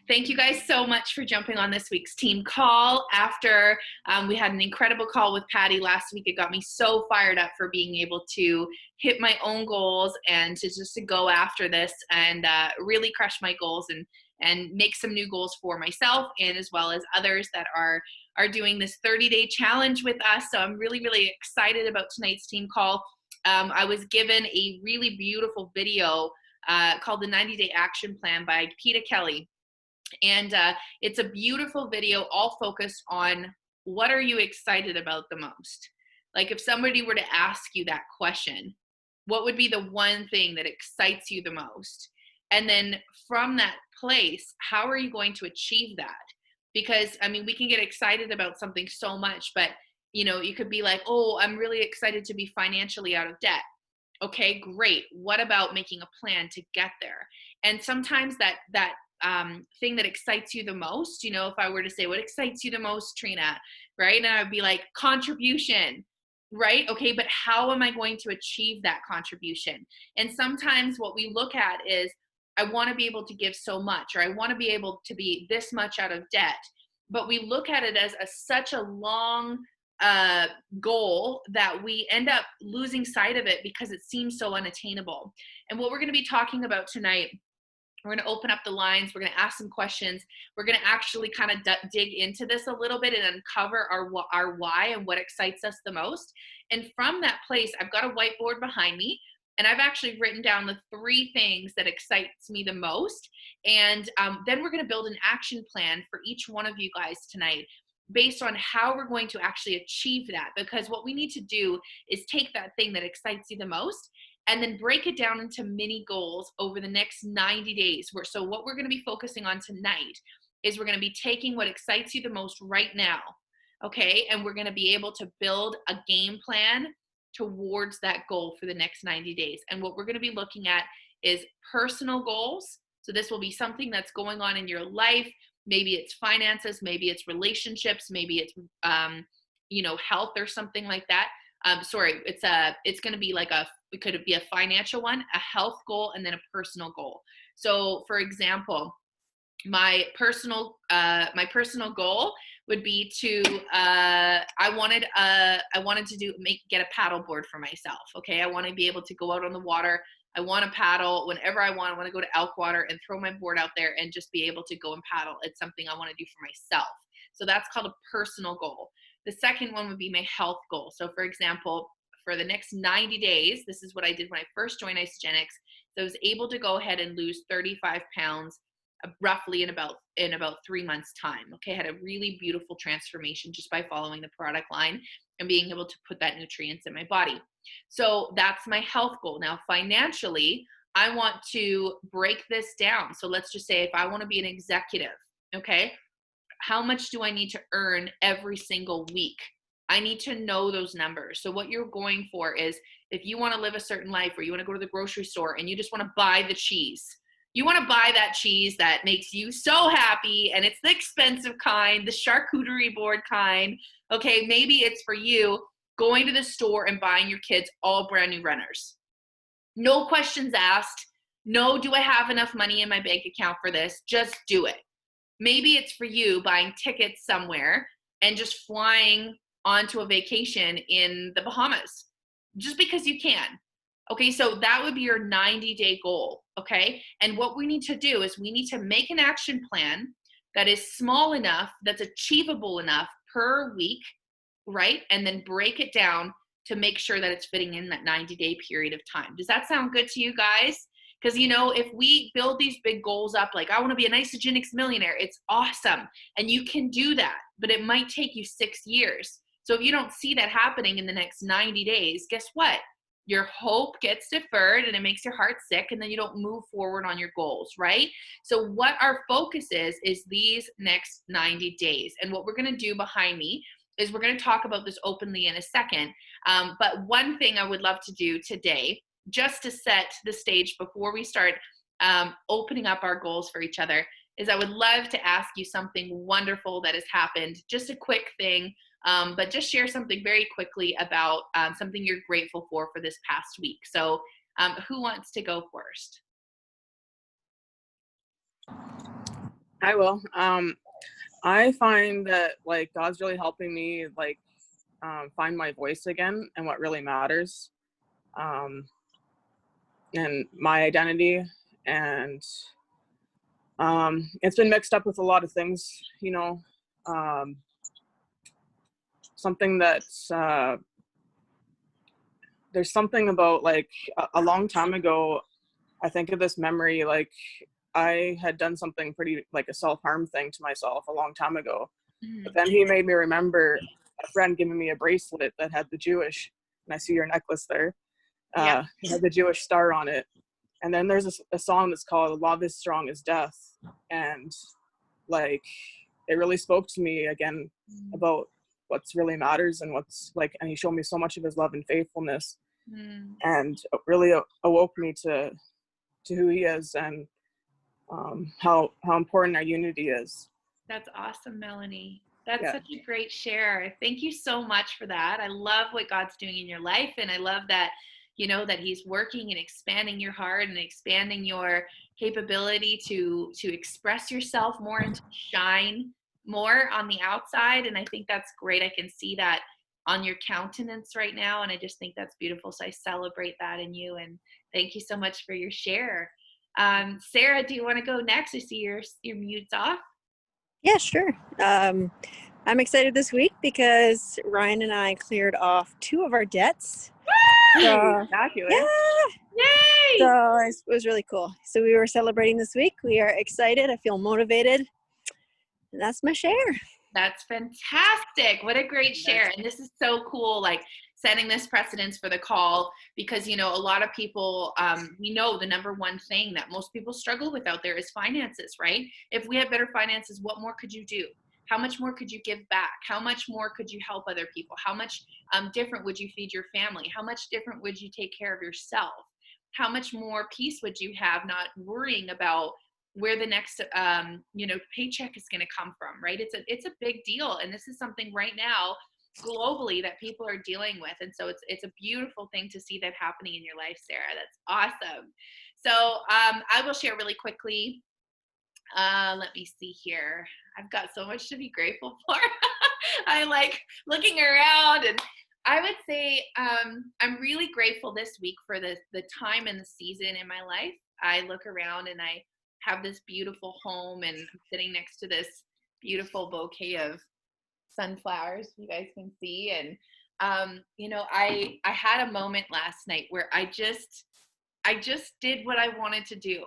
Thank you guys so much for jumping on this week's team call. After we had an incredible call with Patty last week, it got me so fired up for being able to hit my own goals and to just to go after this and really crush my goals and make some new goals for myself and as well as others that are doing this 30-day challenge with us. So I'm really, really excited about tonight's team call. I was given a really beautiful video called the 90-Day Action Plan by Peter Kelly. And it's a beautiful video all focused on what are you excited about the most? Like if somebody were to ask you that question, what would be the one thing that excites you the most? And then from that place, how are you going to achieve that? Because I mean, we can get excited about something so much, but you know, you could be like, oh, I'm really excited to be financially out of debt. Okay, great. What about making a plan to get there? And sometimes that thing that excites you the most, you know, if I were to say, what excites you the most, Trina, right? And I'd be like, contribution, right? Okay, but how am I going to achieve that contribution? And sometimes what we look at is, I want to be able to give so much, or I want to be able to be this much out of debt. But we look at it as such a long goal that we end up losing sight of it because it seems so unattainable. And what we're going to be talking about tonight, we're going to open up the lines. We're going to ask some questions. We're going to actually kind of dig into this a little bit and uncover our why and what excites us the most. And from that place, I've got a whiteboard behind me, and I've actually written down the 3 things that excites me the most. And then we're going to build an action plan for each one of you guys tonight based on how we're going to actually achieve that. Because what we need to do is take that thing that excites you the most and then break it down into mini goals over the next 90 days. So what we're going to be focusing on tonight is we're going to be taking what excites you the most right now, okay? And we're going to be able to build a game plan towards that goal for the next 90 days. And what we're going to be looking at is personal goals. So this will be something that's going on in your life. Maybe it's finances, maybe it's relationships, maybe it's, health or something like that. It's going to be like it could be a financial one, a health goal, and then a personal goal. So for example, my personal goal would be to I wanted to get a paddle board for myself. Okay, I want to be able to go out on the water. I want to paddle whenever I want. I want to go to elk water and throw my board out there and just be able to go and paddle. It's something I want to do for myself. So that's called a personal goal. The second one would be my health goal. So for example, for the next 90 days, this is what I did when I first joined Isogenics. So I was able to go ahead and lose 35 pounds roughly in about 3 months time. Okay, I had a really beautiful transformation just by following the product line and being able to put that nutrients in my body. So that's my health goal. Now financially, I want to break this down. So let's just say if I want to be an executive, okay, how much do I need to earn every single week? I need to know those numbers. So what you're going for is, if you want to live a certain life, or you want to go to the grocery store and you just want to buy the cheese, you want to buy that cheese that makes you so happy, and it's the expensive kind, the charcuterie board kind. Okay, maybe it's for you going to the store and buying your kids all brand new runners. No questions asked. No, do I have enough money in my bank account for this? Just do it. Maybe it's for you buying tickets somewhere and just flying onto a vacation in the Bahamas just because you can. Okay, so that would be your 90-day goal, okay? And what we need to do is we need to make an action plan that is small enough, that's achievable enough per week, right? And then break it down to make sure that it's fitting in that 90-day period of time. Does that sound good to you guys? Because, you know, if we build these big goals up, like I want to be an Isogenics millionaire, it's awesome. And you can do that, but it might take you 6 years. So if you don't see that happening in the next 90 days, guess what? Your hope gets deferred and it makes your heart sick, and then you don't move forward on your goals, right? So what our focus is these next 90 days. And what we're going to do behind me is we're going to talk about this openly in a second. But one thing I would love to do today, just to set the stage before we start opening up our goals for each other, is I would love to ask you something wonderful that has happened. Just a quick thing, but just share something very quickly about something you're grateful for this past week. So who wants to go first? I will. I find that like God's really helping me like find my voice again and what really matters, um, and my identity. And it's been mixed up with a lot of things, you know. Um, something that's there's something about like a long time ago. I think of this memory like I had done something pretty like a self-harm thing to myself a long time ago. But Mhm. then he made me remember a friend giving me a bracelet that had the Jewish, and I see your necklace there. Yep. It had the Jewish star on it. And then there's a song that's called "Love Is Strong as Death," and like it really spoke to me again about what's really matters and what's like. And he showed me so much of his love and faithfulness, Mm. and really awoke me to who he is and how important our unity is. That's awesome, Melanie. That's Yeah. such a great share. Thank you so much for that. I love what God's doing in your life, and I love that, that He's working and expanding your heart and expanding your capability to express yourself more and to shine more on the outside. And I think that's great. I can see that on your countenance right now, and I just think that's beautiful. So I celebrate that in you, and thank you so much for your share. Sarah, do you want to go next? I see your mute's off. Yeah, sure. I'm excited this week because Ryan and I cleared off 2 of our debts. So, Spectacular. yeah, Yay! so it was really cool. So we were celebrating this week. We are excited. I feel motivated. And that's my share. That's fantastic. What a great share. And this is so cool, like setting this precedence for the call, because, a lot of people, we know the number one thing that most people struggle with out there is finances, right? If we had better finances, what more could you do? How much more could you give back? How much more could you help other people? How much different would you feed your family? How much different would you take care of yourself? How much more peace would you have not worrying about where the next paycheck is going to come from, right? It's a big deal, and this is something right now globally that people are dealing with, and so it's a beautiful thing to see that happening in your life, Sarah. That's awesome. So I will share really quickly. Let me see here. I've got so much to be grateful for. I like looking around, and I would say I'm really grateful this week for the time and the season in my life. I look around and I have this beautiful home, and I'm sitting next to this beautiful bouquet of sunflowers, you guys can see. And I had a moment last night where I just did what I wanted to do.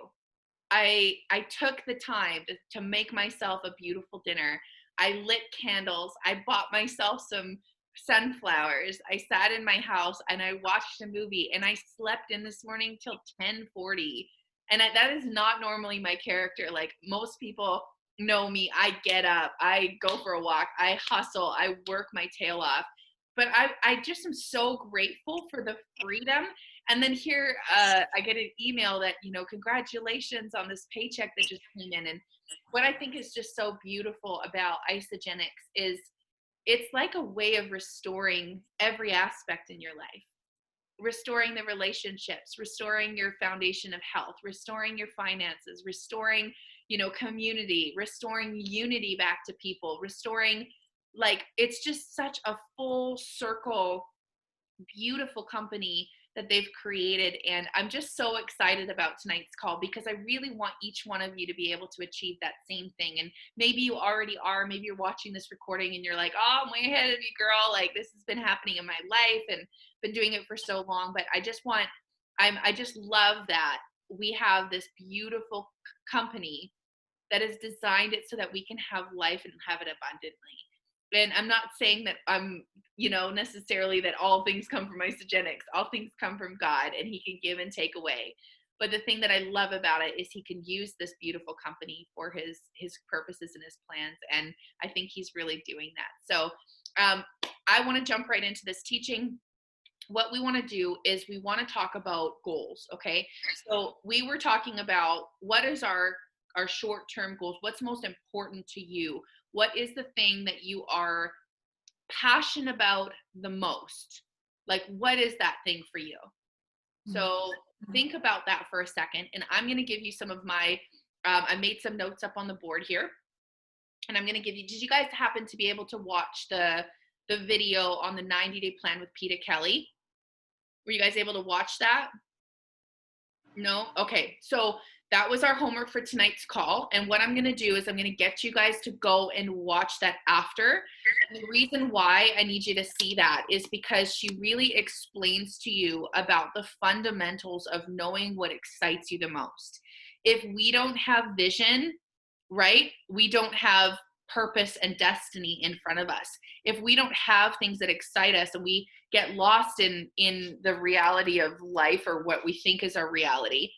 I took the time to make myself a beautiful dinner. I lit candles. I bought myself some sunflowers. I sat in my house and I watched a movie, and I slept in this morning till 10:40. And that is not normally my character. Like most people know me, I get up, I go for a walk, I hustle, I work my tail off. But I just am so grateful for the freedom. And then here, I get an email that, congratulations on this paycheck that just came in. And what I think is just so beautiful about Isogenics is it's like a way of restoring every aspect in your life, restoring the relationships, restoring your foundation of health, restoring your finances, restoring, community, restoring unity back to people, restoring, like, it's just such a full circle beautiful company that they've created. And I'm just so excited about tonight's call because I really want each one of you to be able to achieve that same thing. And maybe you already are, maybe you're watching this recording and you're like, oh, I'm way ahead of you, girl. Like this has been happening in my life and been doing it for so long. But I just love that we have this beautiful company that has designed it so that we can have life and have it abundantly. And I'm not saying that I'm, necessarily that all things come from Isogenics. All things come from God, and He can give and take away. But the thing that I love about it is He can use this beautiful company for His purposes and His plans. And I think He's really doing that. So I want to jump right into this teaching. What we want to do is we want to talk about goals. Okay. So we were talking about what is our short-term goals. What's most important to you? What is the thing that you are passionate about the most? Like, what is that thing for you? So think about that for a second. And I'm going to give you some of my I made some notes up on the board here, and I'm going to give you, did you guys happen to be able to watch the video on the 90-day plan with Peter Kelly? Were you guys able to watch that? No? Okay. So that was our homework for tonight's call. And what I'm going to do is I'm going to get you guys to go and watch that after. And the reason why I need you to see that is because she really explains to you about the fundamentals of knowing what excites you the most. If we don't have vision, right, we don't have purpose and destiny in front of us. If we don't have things that excite us and we get lost in the reality of life or what we think is our reality,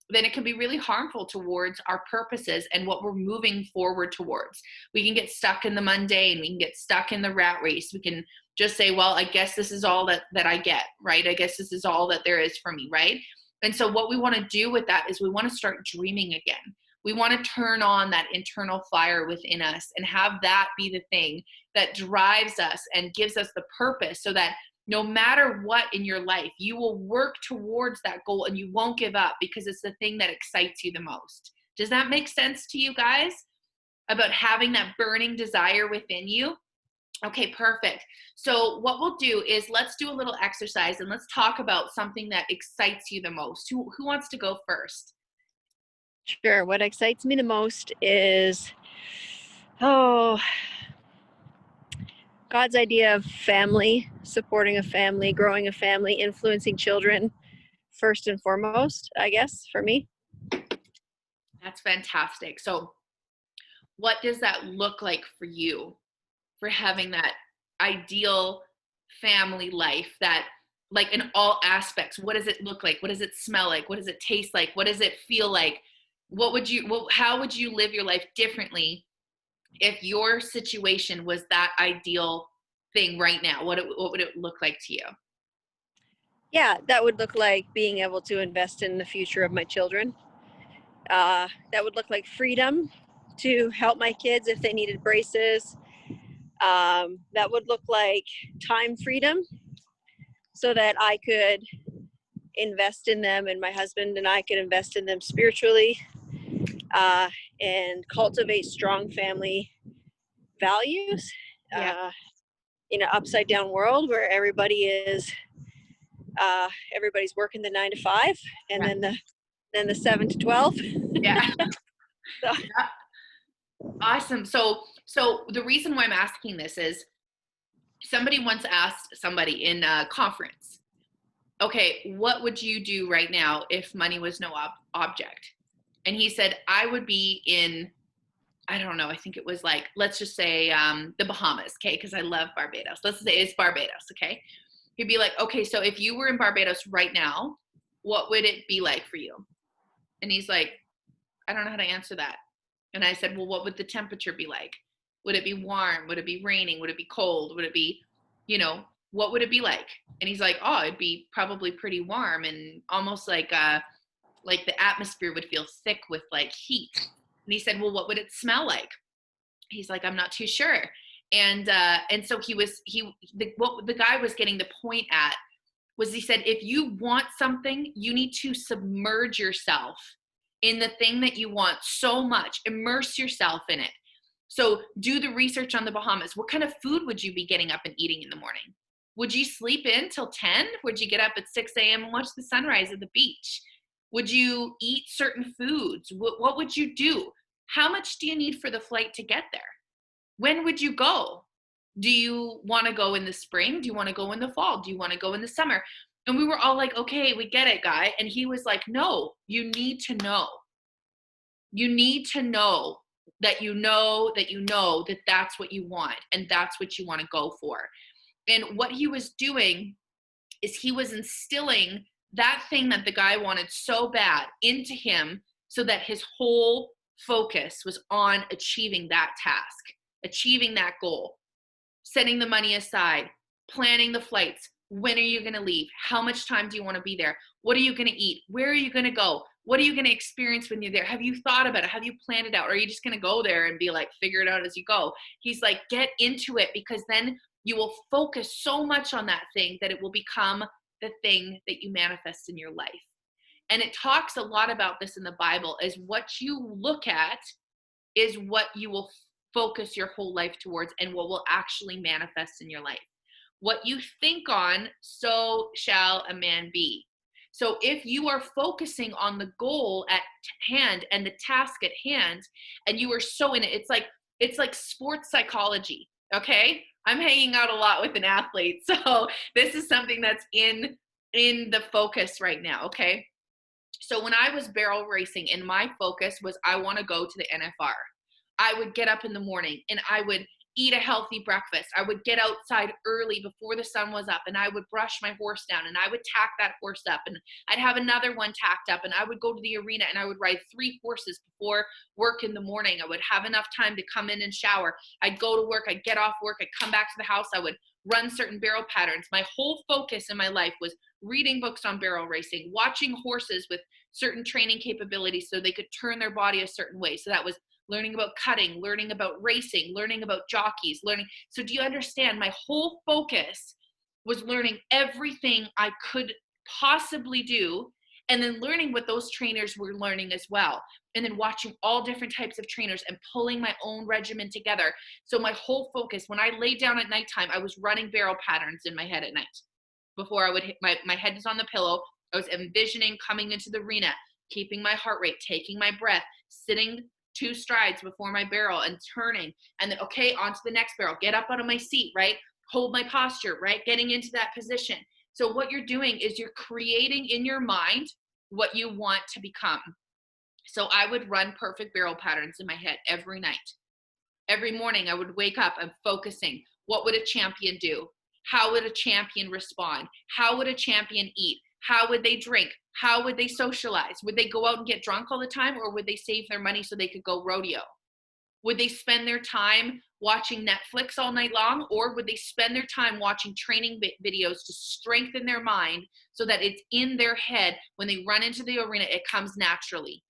then it can be really harmful towards our purposes and what we're moving forward towards. We can get stuck in the mundane. We can get stuck in the rat race. We can just say, well, I guess this is all that I get, right? I guess this is all that there is for me, right? And so what we want to do with that is we want to start dreaming again. We want to turn on that internal fire within us and have that be the thing that drives us and gives us the purpose, so that no matter what in your life, you will work towards that goal and you won't give up because it's the thing that excites you the most. Does that make sense to you guys about having that burning desire within you? Okay, perfect. So what we'll do is let's do a little exercise and let's talk about something that excites you the most. Who wants to go first? Sure. What excites me the most is, God's idea of family, supporting a family, growing a family, influencing children, first and foremost, I guess, for me. That's fantastic. So what does that look like for you, for having that ideal family life, that, like, in all aspects? What does it look like? What does it smell like? What does it taste like? What does it feel like? How would you live your life differently if your situation was that ideal thing right now? What would it look like to you? Yeah, that would look like being able to invest in the future of my children. That would look like freedom to help my kids if they needed braces. That would look like time freedom so that I could invest in them, and my husband and I could invest in them spiritually, and cultivate strong family values. Yeah. In an upside down world where everybody's working the 9 to 5 and then the 7 to 12. Yeah. So. Yeah. Awesome. So the reason why I'm asking this is somebody once asked somebody in a conference, okay, what would you do right now if money was no object? And he said, I would be in, I don't know, I think it was like, let's just say the Bahamas, okay, because I love Barbados. Let's say it's Barbados, okay? He'd be like, okay, so if you were in Barbados right now, what would it be like for you? And he's like, I don't know how to answer that. And I said, well, what would the temperature be like? Would it be warm? Would it be raining? Would it be cold? Would it be, what would it be like? And he's like, oh, it'd be probably pretty warm and almost like the atmosphere would feel thick with like heat. And he said, well, what would it smell like? He's like, I'm not too sure. And so what the guy was getting the point at was, he said, if you want something, you need to submerge yourself in the thing that you want so much. Immerse yourself in it. So do the research on the Bahamas. What kind of food would you be getting up and eating in the morning? Would you sleep in till 10? Would you get up at 6 a.m. and watch the sunrise at the beach? Would you eat certain foods? What would you do? How much do you need for the flight to get there? When would you go? Do you want to go in the spring? Do you want to go in the fall? Do you want to go in the summer? And we were all like, okay, we get it, guy. And he was like, no, you need to know. You need to know that that that's what you want and that's what you want to go for. And what he was doing is he was instilling that thing that the guy wanted so bad into him, so that his whole focus was on achieving that task, achieving that goal, setting the money aside, planning the flights. When are you going to leave? How much time do you want to be there? What are you going to eat? Where are you going to go? What are you going to experience when you're there? Have you thought about it? Have you planned it out? Or are you just going to go there and be like, figure it out as you go? He's like, get into it, because then you will focus so much on that thing that it will become the thing that you manifest in your life. And it talks a lot about this in the Bible, is what you look at is what you will focus your whole life towards and what will actually manifest in your life. What you think on, so shall a man be. So if you are focusing on the goal at hand and the task at hand, and you are so in it, it's like sports psychology. Okay, I'm hanging out a lot with an athlete, so this is something that's in the focus right now. Okay, so when I was barrel racing, and my focus was I want to go to the NFR, I would get up in the morning and I would eat a healthy breakfast. I would get outside early before the sun was up, and I would brush my horse down, and I would tack that horse up, and I'd have another one tacked up, and I would go to the arena and I would ride 3 horses before work in the morning. I would have enough time to come in and shower. I'd go to work, I'd get off work, I'd come back to the house, I would run certain barrel patterns. My whole focus in my life was reading books on barrel racing, watching horses with certain training capabilities so they could turn their body a certain way. So that was learning about cutting, learning about racing, learning about jockeys, learning. So do you understand? My whole focus was learning everything I could possibly do, and then learning what those trainers were learning as well. And then watching all different types of trainers and pulling my own regimen together. So my whole focus, when I lay down at nighttime, I was running barrel patterns in my head at night. Before I would hit, my head is on the pillow, I was envisioning coming into the arena, keeping my heart rate, taking my breath, sitting 2 strides before my barrel and turning, and then, okay, on to the next barrel, get up out of my seat, right? Hold my posture, right? Getting into that position. So what you're doing is you're creating in your mind what you want to become. So I would run perfect barrel patterns in my head every night. Every morning I would wake up and focusing, what would a champion do? How would a champion respond? How would a champion eat? How would they drink? How would they socialize? Would they go out and get drunk all the time, or would they save their money so they could go rodeo? Would they spend their time watching Netflix all night long, or would they spend their time watching training videos to strengthen their mind so that it's in their head when they run into the arena, it comes naturally?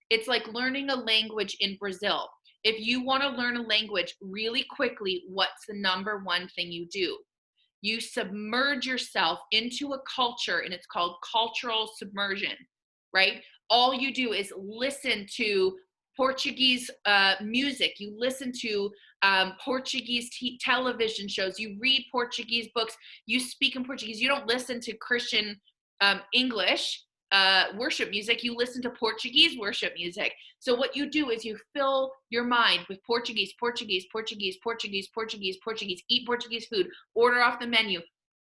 It's like learning a language in Brazil. If you want to learn a language really quickly, what's the number one thing you do? You submerge yourself into a culture, and it's called cultural submersion, right? All you do is listen to Portuguese music. You listen to Portuguese television shows. You read Portuguese books. You speak in Portuguese. You don't listen to Christian English worship music. You listen to Portuguese worship music. So what you do is you fill your mind with Portuguese, Portuguese, Portuguese, Portuguese, Portuguese, Portuguese. Eat Portuguese food. Order off the menu.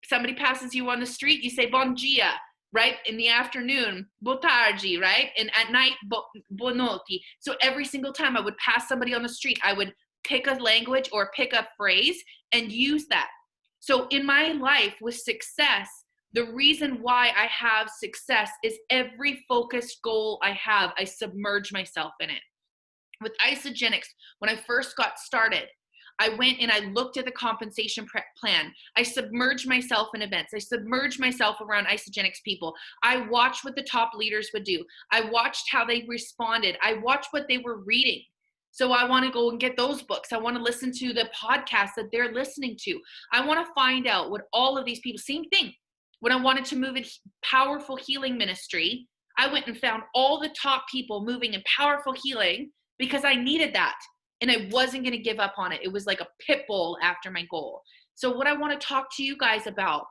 Somebody passes you on the street, you say bom dia, right? In the afternoon, boa tarde, right? And at night, boa noite. So every single time I would pass somebody on the street, I would pick a language or pick a phrase and use that. So in my life with success, the reason why I have success is every focused goal I have, I submerge myself in it. With Isagenix, when I first got started, I went and I looked at the compensation plan. I submerged myself in events. I submerged myself around Isagenix people. I watched what the top leaders would do. I watched how they responded. I watched what they were reading. So I want to go and get those books. I want to listen to the podcasts that they're listening to. I want to find out what all of these people, same thing. When I wanted to move in powerful healing ministry, I went and found all the top people moving in powerful healing because I needed that. And I wasn't going to give up on it. It was like a pit bull after my goal. So what I want to talk to you guys about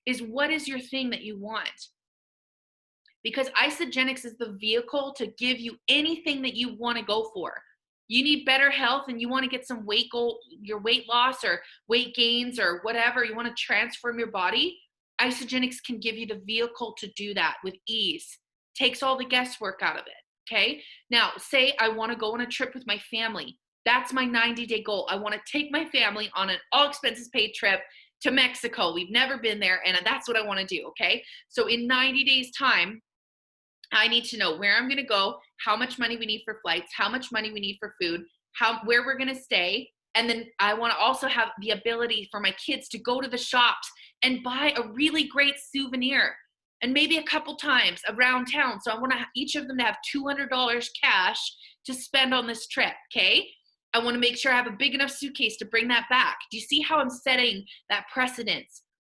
is, what is your thing that you want? Because Isagenix is the vehicle to give you anything that you want to go for. You need better health and you want to get some your weight loss or weight gains or whatever, you want to transform your body. Isagenix can give you the vehicle to do that with ease. Takes all the guesswork out of it, okay? Now, say I want to go on a trip with my family. That's my 90-day goal. I want to take my family on an all expenses paid trip to Mexico. We've never been there, and that's what I want to do, okay? So in 90 days time, I need to know where I'm going to go, how much money we need for flights, how much money we need for food, where we're going to stay. And then I want to also have the ability for my kids to go to the shops and buy a really great souvenir, and maybe a couple times around town. So I want each of them to have $200 cash to spend on this trip, okay? I want to make sure I have a big enough suitcase to bring that back. Do you see how I'm setting that precedence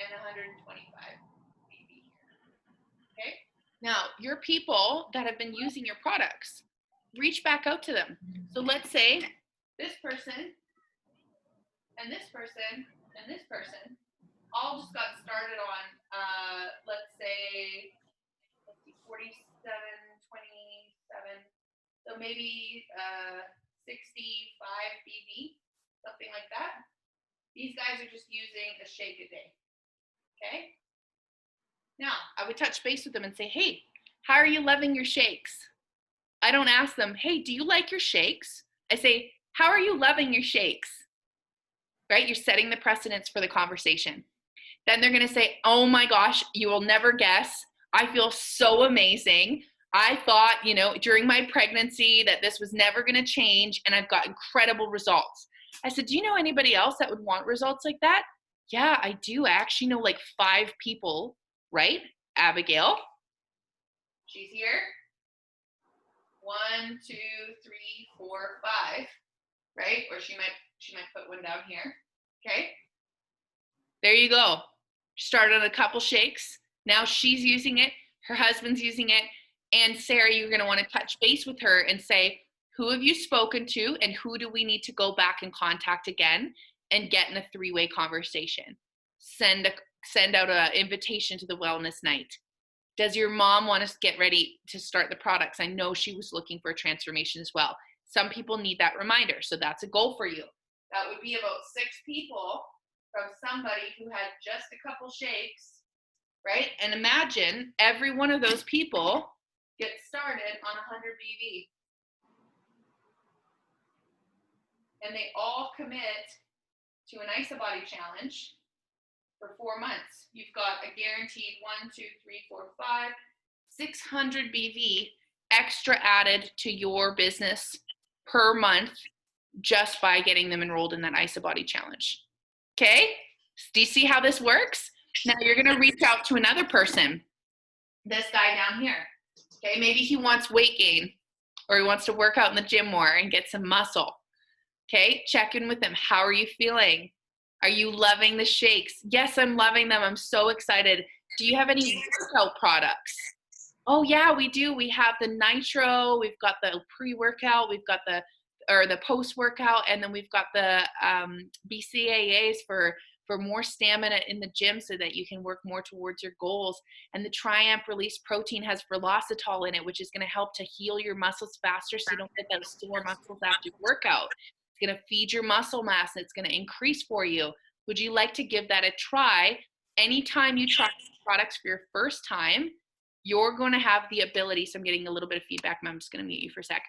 and 125 BV here. Okay? Now, your people that have been using your products, reach back out to them. So let's say this person and this person and this person all just got started on, let's see, 47, 27, so maybe 65 BV, something like that. These guys are just using a shake a day, okay? Now, I would touch base with them and say, hey, how are you loving your shakes? I don't ask them, hey, do you like your shakes? I say, how are you loving your shakes? Right? You're setting the precedence for the conversation. Then they're going to say, oh my gosh, you will never guess. I feel so amazing. I thought, during my pregnancy that this was never going to change, and I've got incredible results. I said, do you know anybody else that would want results like that? Yeah, I do. I actually know like 5 people, right? Abigail, she's here. 1, 2, 3, 4, 5, right? Or she might put one down here. Okay. There you go. Started on a couple shakes. Now she's using it. Her husband's using it. And Sarah, you're going to want to touch base with her and say, who have you spoken to and who do we need to go back and contact again and get in a 3-way conversation? Send out an invitation to the wellness night. Does your mom want to get ready to start the products? I know she was looking for a transformation as well. Some people need that reminder. So that's a goal for you. That would be about 6 people from somebody who had just a couple shakes, right? And imagine every one of those people gets started on 100 BV. And they all commit to an IsaBody challenge for 4 months. You've got a guaranteed 1, 2, 3, 4, 5, 600 BV extra added to your business per month just by getting them enrolled in that IsaBody challenge. Okay? Do you see how this works? Now you're going to reach out to another person. This guy down here. Okay, maybe he wants weight gain or he wants to work out in the gym more and get some muscle. Okay, check in with him. How are you feeling? Are you loving the shakes? Yes, I'm loving them. I'm so excited. Do you have any workout products? Oh yeah, we do. We have the Nitro. We've got the pre-workout. We've got the post-workout, and then we've got the BCAAs for more stamina in the gym so that you can work more towards your goals. And the Triamp Release Protein has velocitol in it, which is going to help to heal your muscles faster so you don't get those sore muscles after workout. It's going to feed your muscle mass. And it's going to increase for you. Would you like to give that a try? Anytime you try products for your first time, you're going to have the ability. So I'm getting a little bit of feedback. I'm just going to mute you for a sec.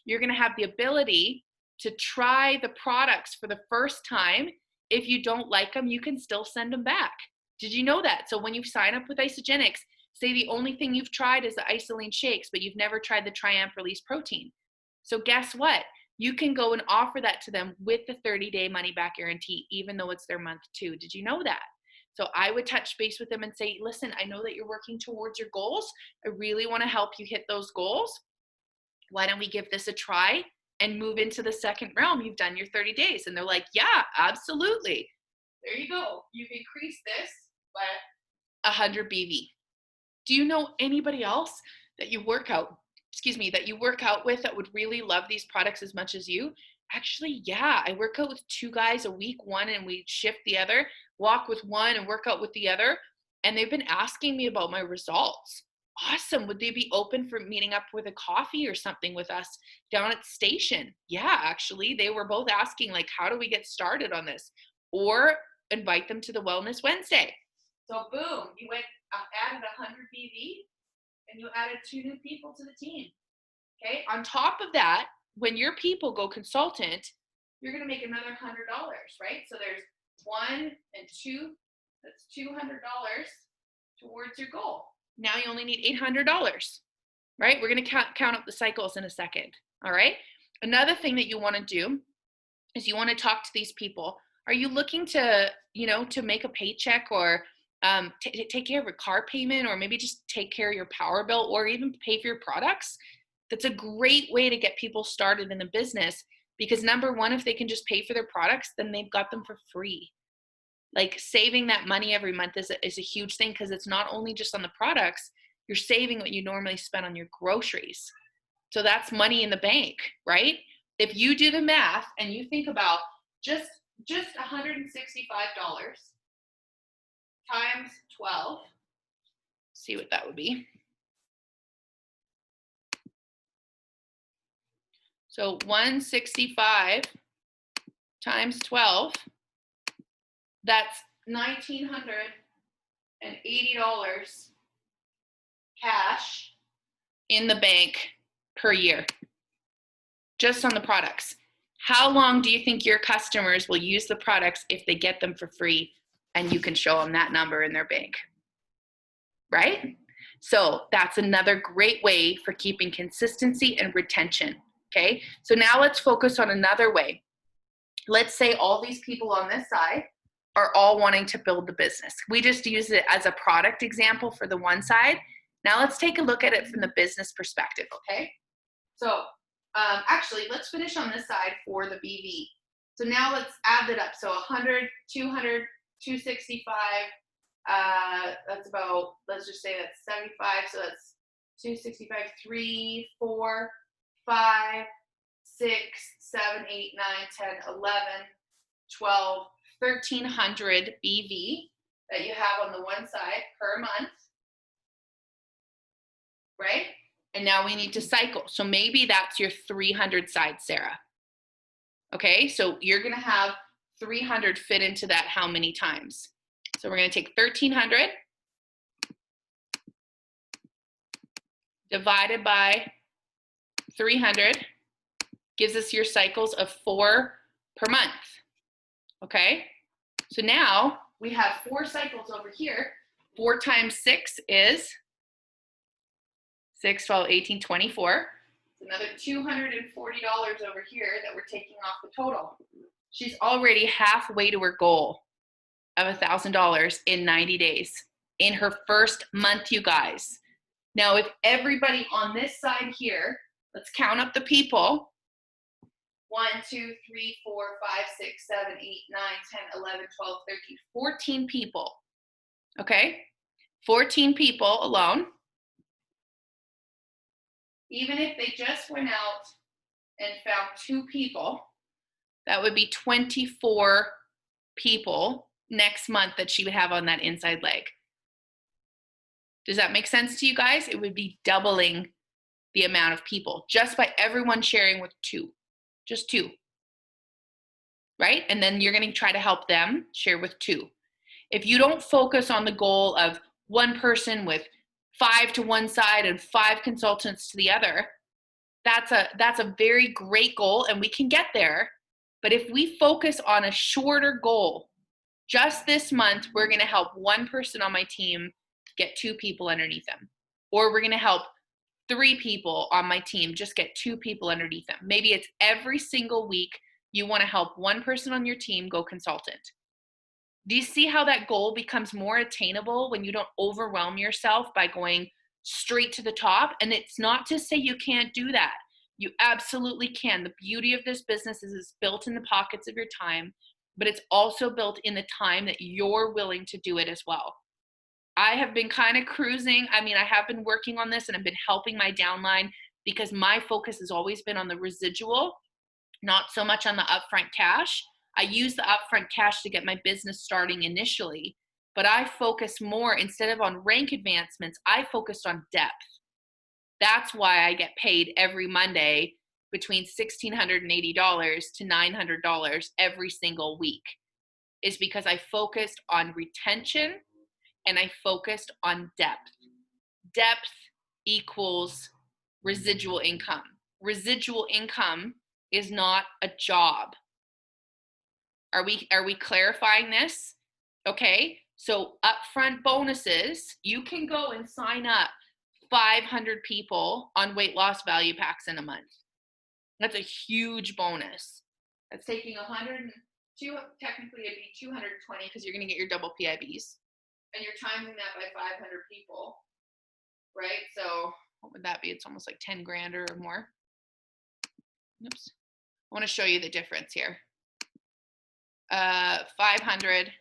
You're going to have the ability to try the products for the first time. If you don't like them, you can still send them back. Did you know that? So when you sign up with Isagenix, say the only thing you've tried is the isolene shakes, but you've never tried the Triamp Release Protein. So guess what? You can go and offer that to them with the 30-day money-back guarantee, even though it's their month 2. Did you know that? So I would touch base with them and say, listen, I know that you're working towards your goals. I really want to help you hit those goals. Why don't we give this a try and move into the second realm? You've done your 30 days. And they're like, yeah, absolutely. There you go. You've increased this by 100 BV. Do you know anybody else that you work out with that would really love these products as much as you? Actually, yeah, I work out with 2 guys a week, one and we shift the other, walk with one and work out with the other. And they've been asking me about my results. Awesome. Would they be open for meeting up with a coffee or something with us down at the station? Yeah, actually, they were both asking, like, how do we get started on this? Or invite them to the Wellness Wednesday. So boom, you added 100 BV and you added 2 new people to the team. Okay. On top of that, when your people go consultant, you're going to make another $100, right? So there's 1 and 2, that's $200 towards your goal. Now you only need $800, right? We're going to count up the cycles in a second. All right. Another thing that you want to do is you want to talk to these people. Are you looking to, to make a paycheck or take care of a car payment, or maybe just take care of your power bill, or even pay for your products? That's a great way to get people started in the business, because number one, if they can just pay for their products, then they've got them for free. Like saving that money every month is a huge thing, because it's not only just on the products, you're saving what you normally spend on your groceries. So that's money in the bank, right? If you do the math and you think about just $165 times 12, see what that would be. So 165 times 12, that's $1,980 cash in the bank per year, just on the products. How long do you think your customers will use the products if they get them for free and you can show them that number in their bank, right? So that's another great way for keeping consistency and retention, okay? So now let's focus on another way. Let's say all these people on this side are all wanting to build the business. We just use it as a product example for the one side. Now let's take a look at it from the business perspective, okay? So actually, let's finish on this side for the BV. So now let's add that up. So 100, 200, 265, that's about, let's just say that's 75. So that's 265, 3, 4, 5, 6, 7, 8, 9, 10, 11, 12, 1,300 BV that you have on the one side per month, right? And now we need to cycle. So maybe that's your 300 side, Sarah. Okay, so you're gonna have 300 fit into that how many times? So we're gonna take 1,300 divided by 300, gives us your cycles of 4 per month. Okay, so now we have 4 cycles over here. 4 times 6 is 6, 12, 18, 24. It's another $240 over here that we're taking off the total. She's already halfway to her goal of $1,000 in 90 days in her first month, you guys. Now, if everybody on this side here, let's count up the people. 1, 2, 3, 4, 5, 6, 7, 8, 9, 10, 11, 12, 13, 14 people. Okay? 14 people alone. Even if they just went out and found 2 people, that would be 24 people next month that she would have on that inside leg. Does that make sense to you guys? It would be doubling the amount of people just by everyone sharing with 2, just 2, right? And then you're going to try to help them share with 2. If you don't focus on the goal of one person with 5 to one side and 5 consultants to the other, that's a very great goal, and we can get there. But if we focus on a shorter goal, just this month, we're going to help one person on my team get 2 people underneath them. Or we're going to help 3 people on my team just get 2 people underneath them. Maybe it's every single week you want to help one person on your team go consultant. Do you see how that goal becomes more attainable when you don't overwhelm yourself by going straight to the top? And it's not to say you can't do that. You absolutely can. The beauty of this business is it's built in the pockets of your time, but it's also built in the time that you're willing to do it as well. I have been kind of cruising. I mean, I have been working on this and I've been helping my downline because my focus has always been on the residual, not so much on the upfront cash. I use the upfront cash to get my business starting initially, but I focus more, instead of on rank advancements, I focused on depth. That's why I get paid every Monday between $1,680 to $900 every single week, is because I focused on retention and I focused on depth. Depth equals residual income. Residual income is not a job. Are we clarifying this? Okay, so upfront bonuses, you can go and sign up 500 people on weight loss value packs in a month. That's a huge bonus. That's taking 102, technically it'd be 220 because you're gonna get your double PIBs. And you're timing that by 500 people, right? So what would that be? It's almost like 10 grand or more. Oops. I want to show you the difference here. 500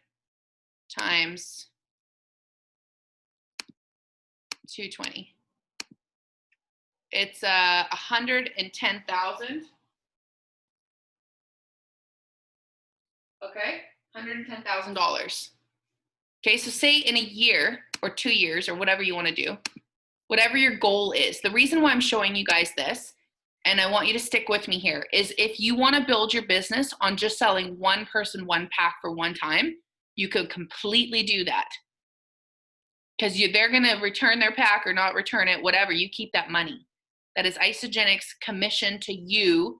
times 220. It's 110,000. Okay, $110,000. Okay, so say in a year or 2 years or whatever you want to do, whatever your goal is. The reason why I'm showing you guys this, and I want you to stick with me here, is if you want to build your business on just selling one person one pack for one time, you could completely do that. Because they're going to return their pack or not return it, whatever, you keep that money. That is Isagenix commission to you,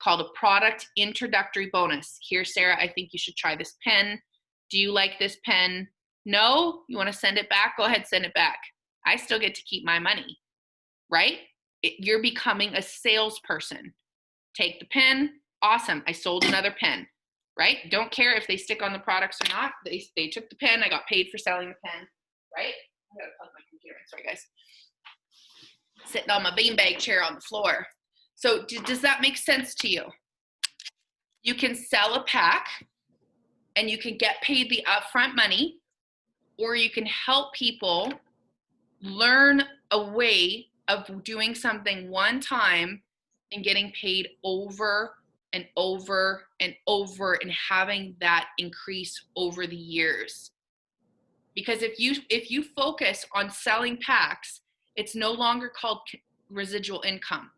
called a product introductory bonus. Here, Sarah, I think you should try this pen. Do you like this pen? No? You want to send it back? Go ahead, send it back. I still get to keep my money, right? You're becoming a salesperson. Take the pen. Awesome. I sold another pen, right? Don't care if they stick on the products or not. They took the pen. I got paid for selling the pen, right? I gotta plug my computer in. Sorry, guys. Sitting on my beanbag chair on the floor. So does that make sense to you? You can sell a pack and you can get paid the upfront money, or you can help people learn a way of doing something one time and getting paid over and over and over and having that increase over the years. Because if you focus on selling packs, it's no longer called residual income.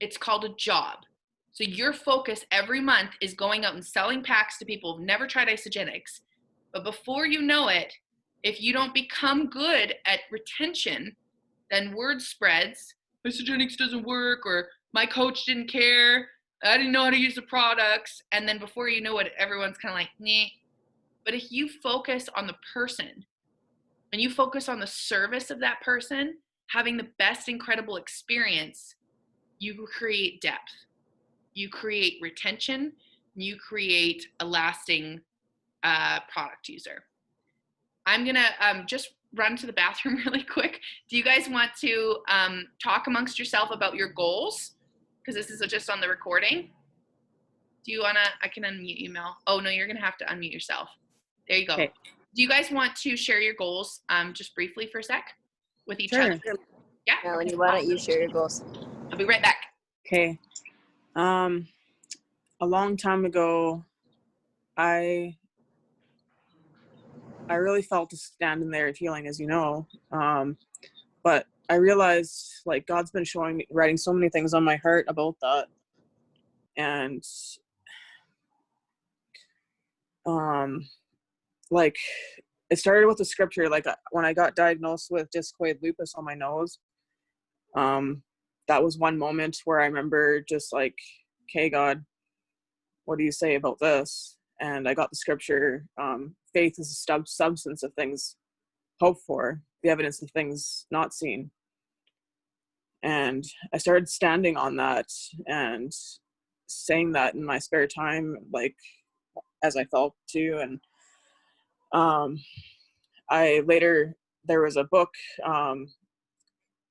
It's called a job. So your focus every month is going out and selling packs to people who've never tried Isagenix. But before you know it, if you don't become good at retention, then word spreads, Isagenix doesn't work, or my coach didn't care, I didn't know how to use the products. And then before you know it, everyone's kind of like, nah. But if you focus on the person and you focus on the service of that person, having the best incredible experience, you create depth, you create retention, you create a lasting product user. I'm gonna just run to the bathroom really quick. Do you guys want to talk amongst yourself about your goals? Because this is just on the recording. Do you wanna, I can unmute you, Mel. Oh no, you're gonna have to unmute yourself. There you go. Okay. Do you guys want to share your goals just briefly for a sec with each Sure. other? Yeah. Melanie, why don't you share your goals? I'll be right back. Okay. A long time ago, I really felt to stand in there of healing, as you know. But I realized, like, God's been showing me, writing so many things on my heart about that. And, like, it started with the scripture. Like, when I got diagnosed with discoid lupus on my nose, that was one moment where I remember just like, okay, God, what do you say about this? And I got the scripture, faith is a substance of things hoped for, the evidence of things not seen. And I started standing on that and saying that in my spare time, like, as I felt to. And I later, there was a book, I'm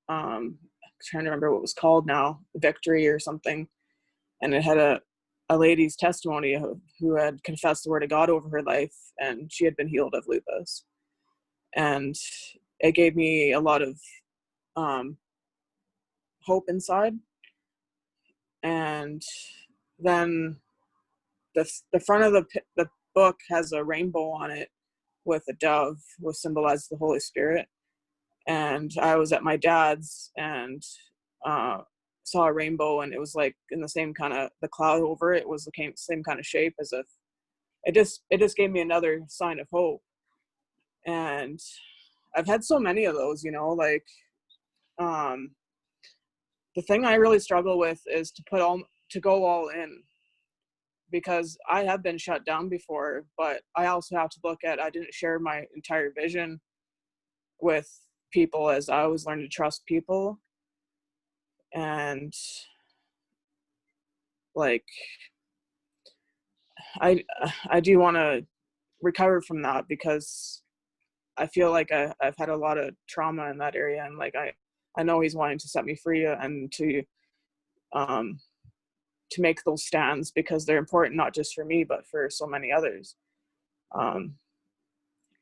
trying to remember what it was called now, Victory or something. And it had a lady's testimony who had confessed the word of God over her life, and she had been healed of lupus. And it gave me a lot of hope inside. And then the front of the book has a rainbow on it with a dove, which symbolizes the Holy Spirit. And I was at my dad's and saw a rainbow, and it was like in the same kind of, the cloud over it was the same kind of shape, as if it just gave me another sign of hope. And I've had so many of those, you know, like the thing I really struggle with is to go all in, because I have been shut down before, but I also have to look at, I didn't share my entire vision with people, as I always learned to trust people. And like, I do want to recover from that, because I feel like I've had a lot of trauma in that area, and like I know he's wanting to set me free and to make those stands, because they're important not just for me but for so many others.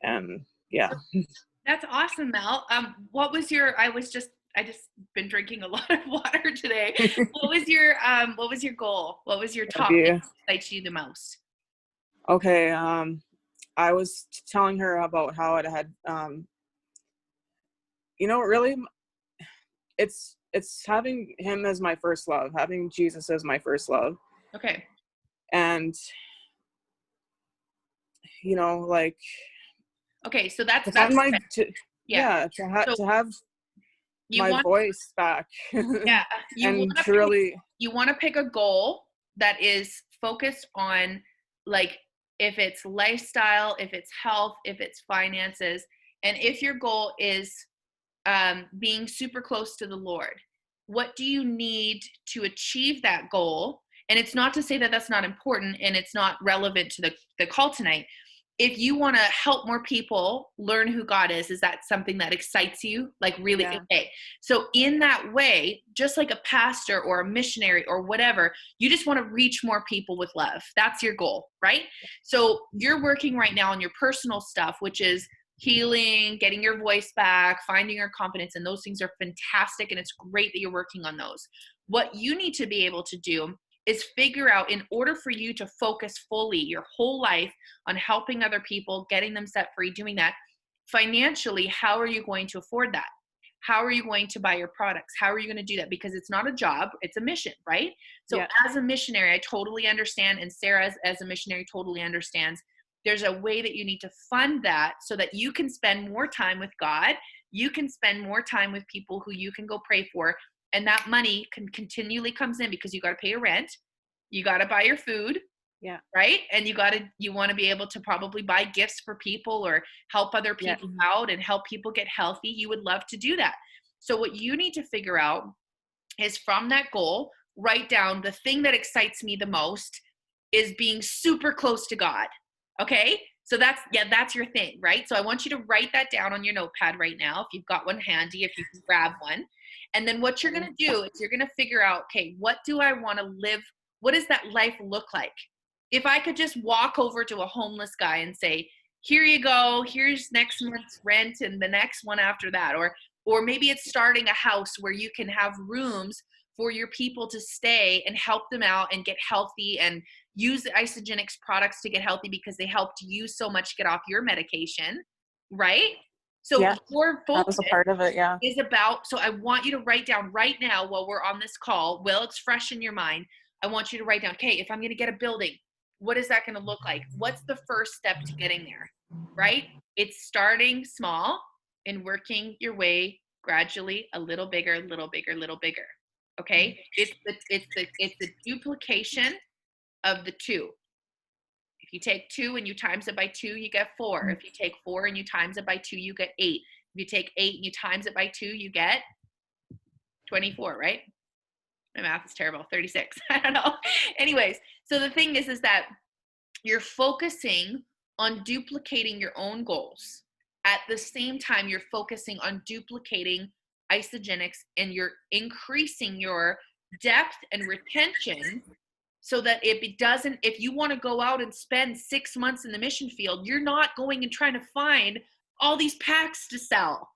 And yeah. That's awesome, Mel. What was your, I just been drinking a lot of water today. What was your goal? What was your top thing that excites you the most? Okay. I was telling her about how it had, really, it's having him as my first love, having Jesus as my first love. Okay. And, like, okay, so that's to have my, yeah. to have my voice back. Yeah. And to really, you want to pick a goal that is focused on, like, if it's lifestyle, if it's health, if it's finances, and if your goal is being super close to the Lord, what do you need to achieve that goal? And it's not to say that that's not important and it's not relevant to the call tonight. If you want to help more people learn who God is that something that excites you? Like, really? Yeah. Okay. So in that way, just like a pastor or a missionary or whatever, you just want to reach more people with love. That's your goal, right? So you're working right now on your personal stuff, which is healing, getting your voice back, finding your confidence, and those things are fantastic, and it's great that you're working on those. What you need to be able to do is figure out, in order for you to focus fully your whole life on helping other people, getting them set free, doing that financially, how are you going to afford that? How are you going to buy your products? How are you going to do that? Because it's not a job, it's a mission, right? So as a missionary, I totally understand, and Sarah as a missionary totally understands, there's a way that you need to fund that so that you can spend more time with God. You can spend more time with people who you can go pray for. And that money continually comes in because you got to pay your rent. You got to buy your food. Yeah. Right. And you want to be able to probably buy gifts for people or help other people out and help people get healthy. You would love to do that. So what you need to figure out is, from that goal, write down, the thing that excites me the most is being super close to God. Okay. So that's your thing, right? So I want you to write that down on your notepad right now. If you've got one handy, if you can grab one. And then what you're going to do is you're going to figure out, okay, what do I want to live? What does that life look like? If I could just walk over to a homeless guy and say, here you go, here's next month's rent and the next one after that. Or maybe it's starting a house where you can have rooms for your people to stay and help them out and get healthy and use the Isagenix products to get healthy because they helped you so much get off your medication, right? So your focus, that was a part of it, is about, so I want you to write down right now while we're on this call, while it's fresh in your mind, I want you to write down, okay, if I'm going to get a building, what is that going to look like? What's the first step to getting there, right? It's starting small and working your way gradually a little bigger, little bigger, little bigger. Okay. It's the duplication of the two. If you take 2 and you times it by 2, you get 4. If you take 4 and you times it by 2, you get 8. If you take 8 and you times it by 2, you get 24, right? My math is terrible. 36. I don't know. Anyways, so the thing is that you're focusing on duplicating your own goals. At the same time, you're focusing on duplicating Isagenix, and you're increasing your depth and retention so that if you want to go out and spend 6 months in the mission field, you're not going and trying to find all these packs to sell.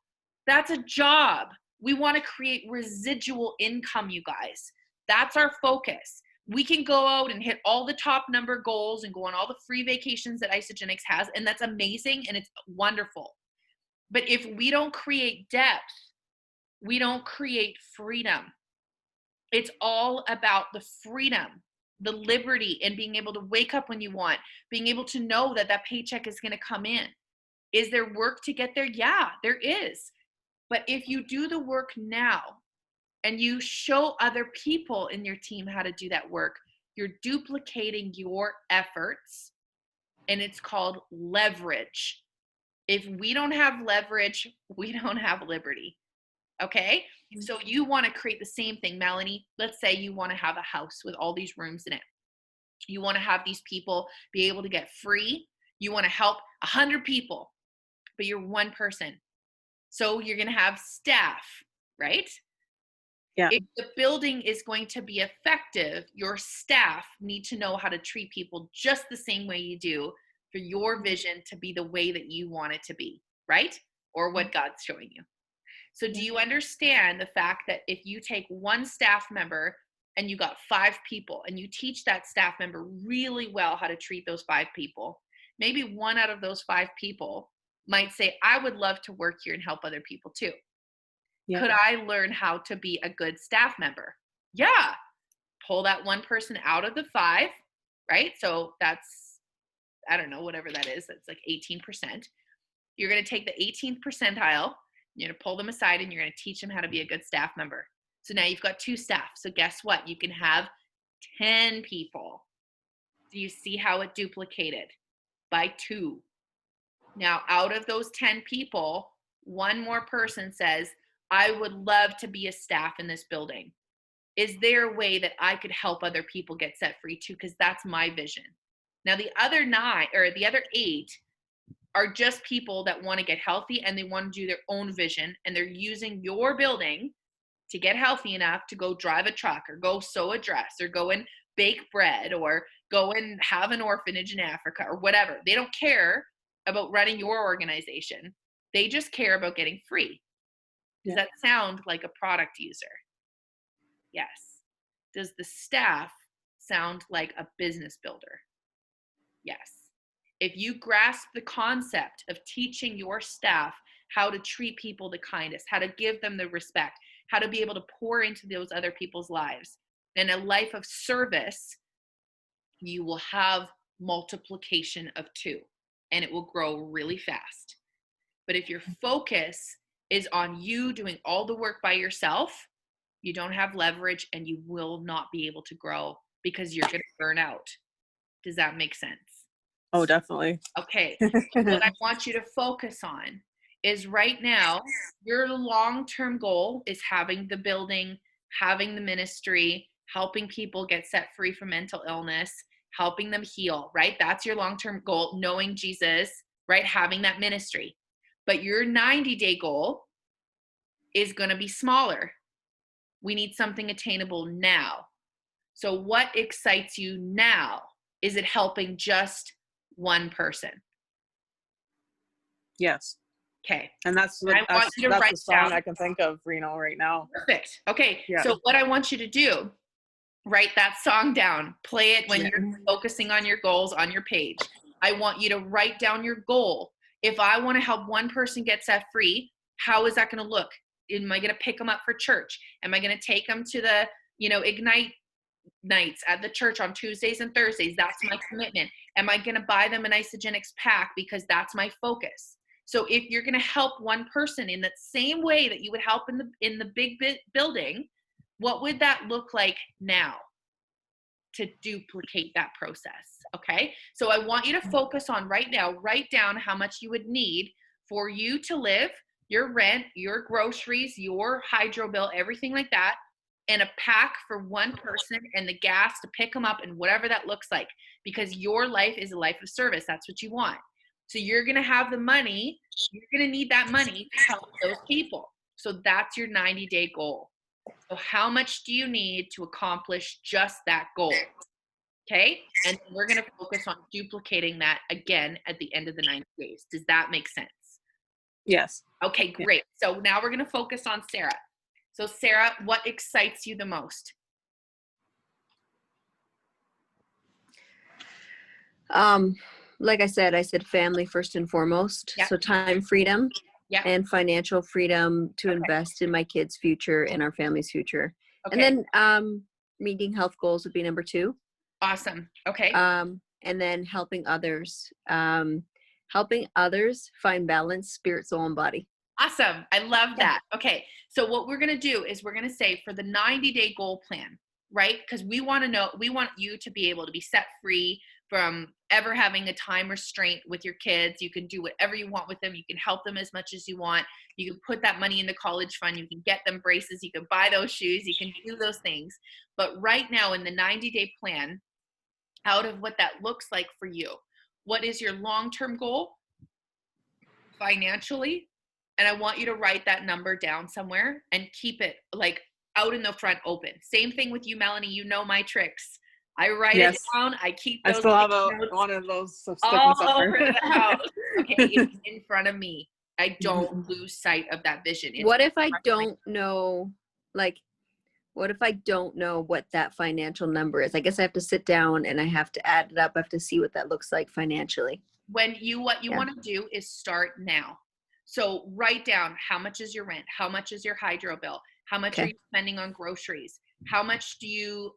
That's a job. We want to create residual income, you guys. That's our focus. We can go out and hit all the top number goals and go on all the free vacations that Isagenix has, and that's amazing and it's wonderful. But if we don't create depth, we don't create freedom. It's all about the freedom, the liberty, and being able to wake up when you want, being able to know that that paycheck is going to come in. Is there work to get there? Yeah, there is. But if you do the work now and you show other people in your team how to do that work, you're duplicating your efforts, and it's called leverage. If we don't have leverage, we don't have liberty. Okay? So you want to create the same thing, Melanie. Let's say you want to have a house with all these rooms in it. You want to have these people be able to get free. You want to help 100 people, but you're one person. So you're going to have staff, right? Yeah. If the building is going to be effective, your staff need to know how to treat people just the same way you do for your vision to be the way that you want it to be, right? Or what God's showing you. So do you understand the fact that if you take one staff member and you got 5 people and you teach that staff member really well how to treat those 5 people, maybe one out of those 5 people might say, I would love to work here and help other people too. Yeah. Could I learn how to be a good staff member? Yeah. Pull that one person out of the 5, right? So that's, I don't know, whatever that is. That's like 18%. You're going to take the 18th percentile, you're going to pull them aside, and you're going to teach them how to be a good staff member. So now you've got 2 staff. So guess what? You can have 10 people. Do you see how it duplicated? By 2. Now, out of those 10 people, one more person says, I would love to be a staff in this building. Is there a way that I could help other people get set free too? Because that's my vision. Now, the other 9 or the other 8 are just people that want to get healthy and they want to do their own vision, and they're using your building to get healthy enough to go drive a truck or go sew a dress or go and bake bread or go and have an orphanage in Africa or whatever. They don't care about running your organization. They just care about getting free. Does that sound like a product user? Yes. Does the staff sound like a business builder? Yes. If you grasp the concept of teaching your staff how to treat people the kindest, how to give them the respect, how to be able to pour into those other people's lives, and a life of service, you will have multiplication of 2, and it will grow really fast. But if your focus is on you doing all the work by yourself, you don't have leverage and you will not be able to grow because you're going to burn out. Does that make sense? Oh, definitely. Okay. What I want you to focus on is right now, your long-term goal is having the building, having the ministry, helping people get set free from mental illness, helping them heal, right? That's your long-term goal, knowing Jesus, right? Having that ministry. But your 90-day goal is going to be smaller. We need something attainable now. So what excites you now? Is it helping just one person? Yes. Okay. And that's I want you to that's write the song down. I can think of, right now. Perfect. Okay. Yeah. So what I want you to do, write that song down. Play it when you're focusing on your goals on your page. I want you to write down your goal. If I want to help one person get set free, how is that going to look? Am I going to pick them up for church? Am I going to take them to the, Ignite nights at the church on Tuesdays and Thursdays? That's my commitment. Am I going to buy them an Isogenics pack because that's my focus? So if you're going to help one person in that same way that you would help in the big building, what would that look like now to duplicate that process? Okay. So I want you to focus on right now, write down how much you would need for you to live, your rent, your groceries, your hydro bill, everything like that, and a pack for one person and the gas to pick them up and whatever that looks like, because your life is a life of service. That's what you want. So you're going to have the money. You're going to need that money to help those people. So that's your 90-day goal. So how much do you need to accomplish just that goal? Okay. And we're going to focus on duplicating that again at the end of the 90 days. Does that make sense? Yes. Okay, great. So now we're going to focus on Sarah. So Sarah, what excites you the most? Like I said family first and foremost. Yep. So time freedom Yep. and financial freedom to invest in my kids' future and our family's future. Okay. And then meeting health goals would be number 2. Awesome. Okay. And then helping others find balance, spirit, soul, and body. Awesome. I love that. Okay. So what we're going to do is we're going to say for the 90-day goal plan, right? Because we want you to be able to be set free from ever having a time restraint with your kids. You can do whatever you want with them. You can help them as much as you want. You can put that money in the college fund. You can get them braces. You can buy those shoes. You can do those things. But right now in the 90-day plan, out of what that looks like for you, what is your long-term goal financially? And I want you to write that number down somewhere and keep it like out in the front open. Same thing with you, Melanie. You know my tricks. I write it Yes. down. I keep I those still have notes one of those stuck in all somewhere. over the house. Okay, it's in front of me. I don't lose sight of that vision. It's What if I don't know, like, what if I don't know what that financial number is? I guess I have to sit down and I have to add it up. I have to see what that looks like financially. what you want to do is start now. So write down, how much is your rent? How much is your hydro bill? How much are you spending on groceries? How much do you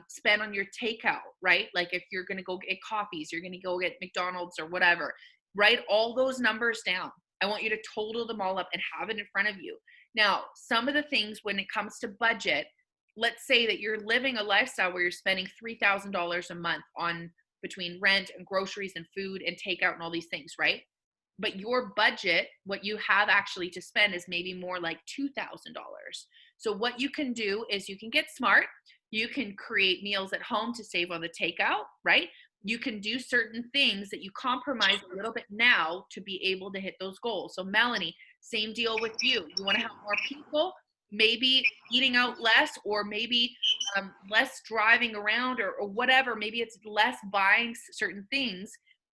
spend on your takeout, right? Like if you're going to go get coffees, you're going to go get McDonald's or whatever. Write all those numbers down. I want you to total them all up and have it in front of you. Now, some of the things when it comes to budget, let's say that you're living a lifestyle where you're spending $3,000 a month on between rent and groceries and food and takeout and all these things, right? But your budget, what you have actually to spend is maybe more like $2,000. So what you can do is you can get smart. You can create meals at home to save on the takeout, right? You can do certain things that you compromise a little bit now to be able to hit those goals. So Melanie, same deal with you. You want to help more people, maybe eating out less, or maybe less driving around, or whatever. Maybe it's less buying certain things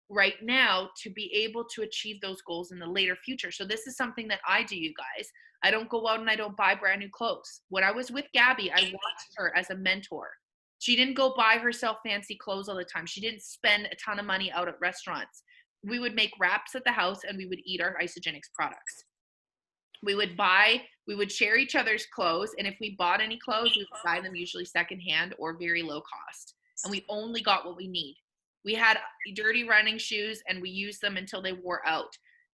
right now to be able to achieve those goals in the later future. So this is something that I do, you guys. I don't go out and I don't buy brand new clothes. When I was with Gabby, I watched her as a mentor. She didn't go buy herself fancy clothes all the time. She didn't spend a ton of money out at restaurants. We would make wraps at the house and we would eat our Isagenix products. We would share each other's clothes, and if we bought any clothes, we would buy them usually secondhand or very low cost, and we only got what we need. We had dirty running shoes and we used them until they wore out.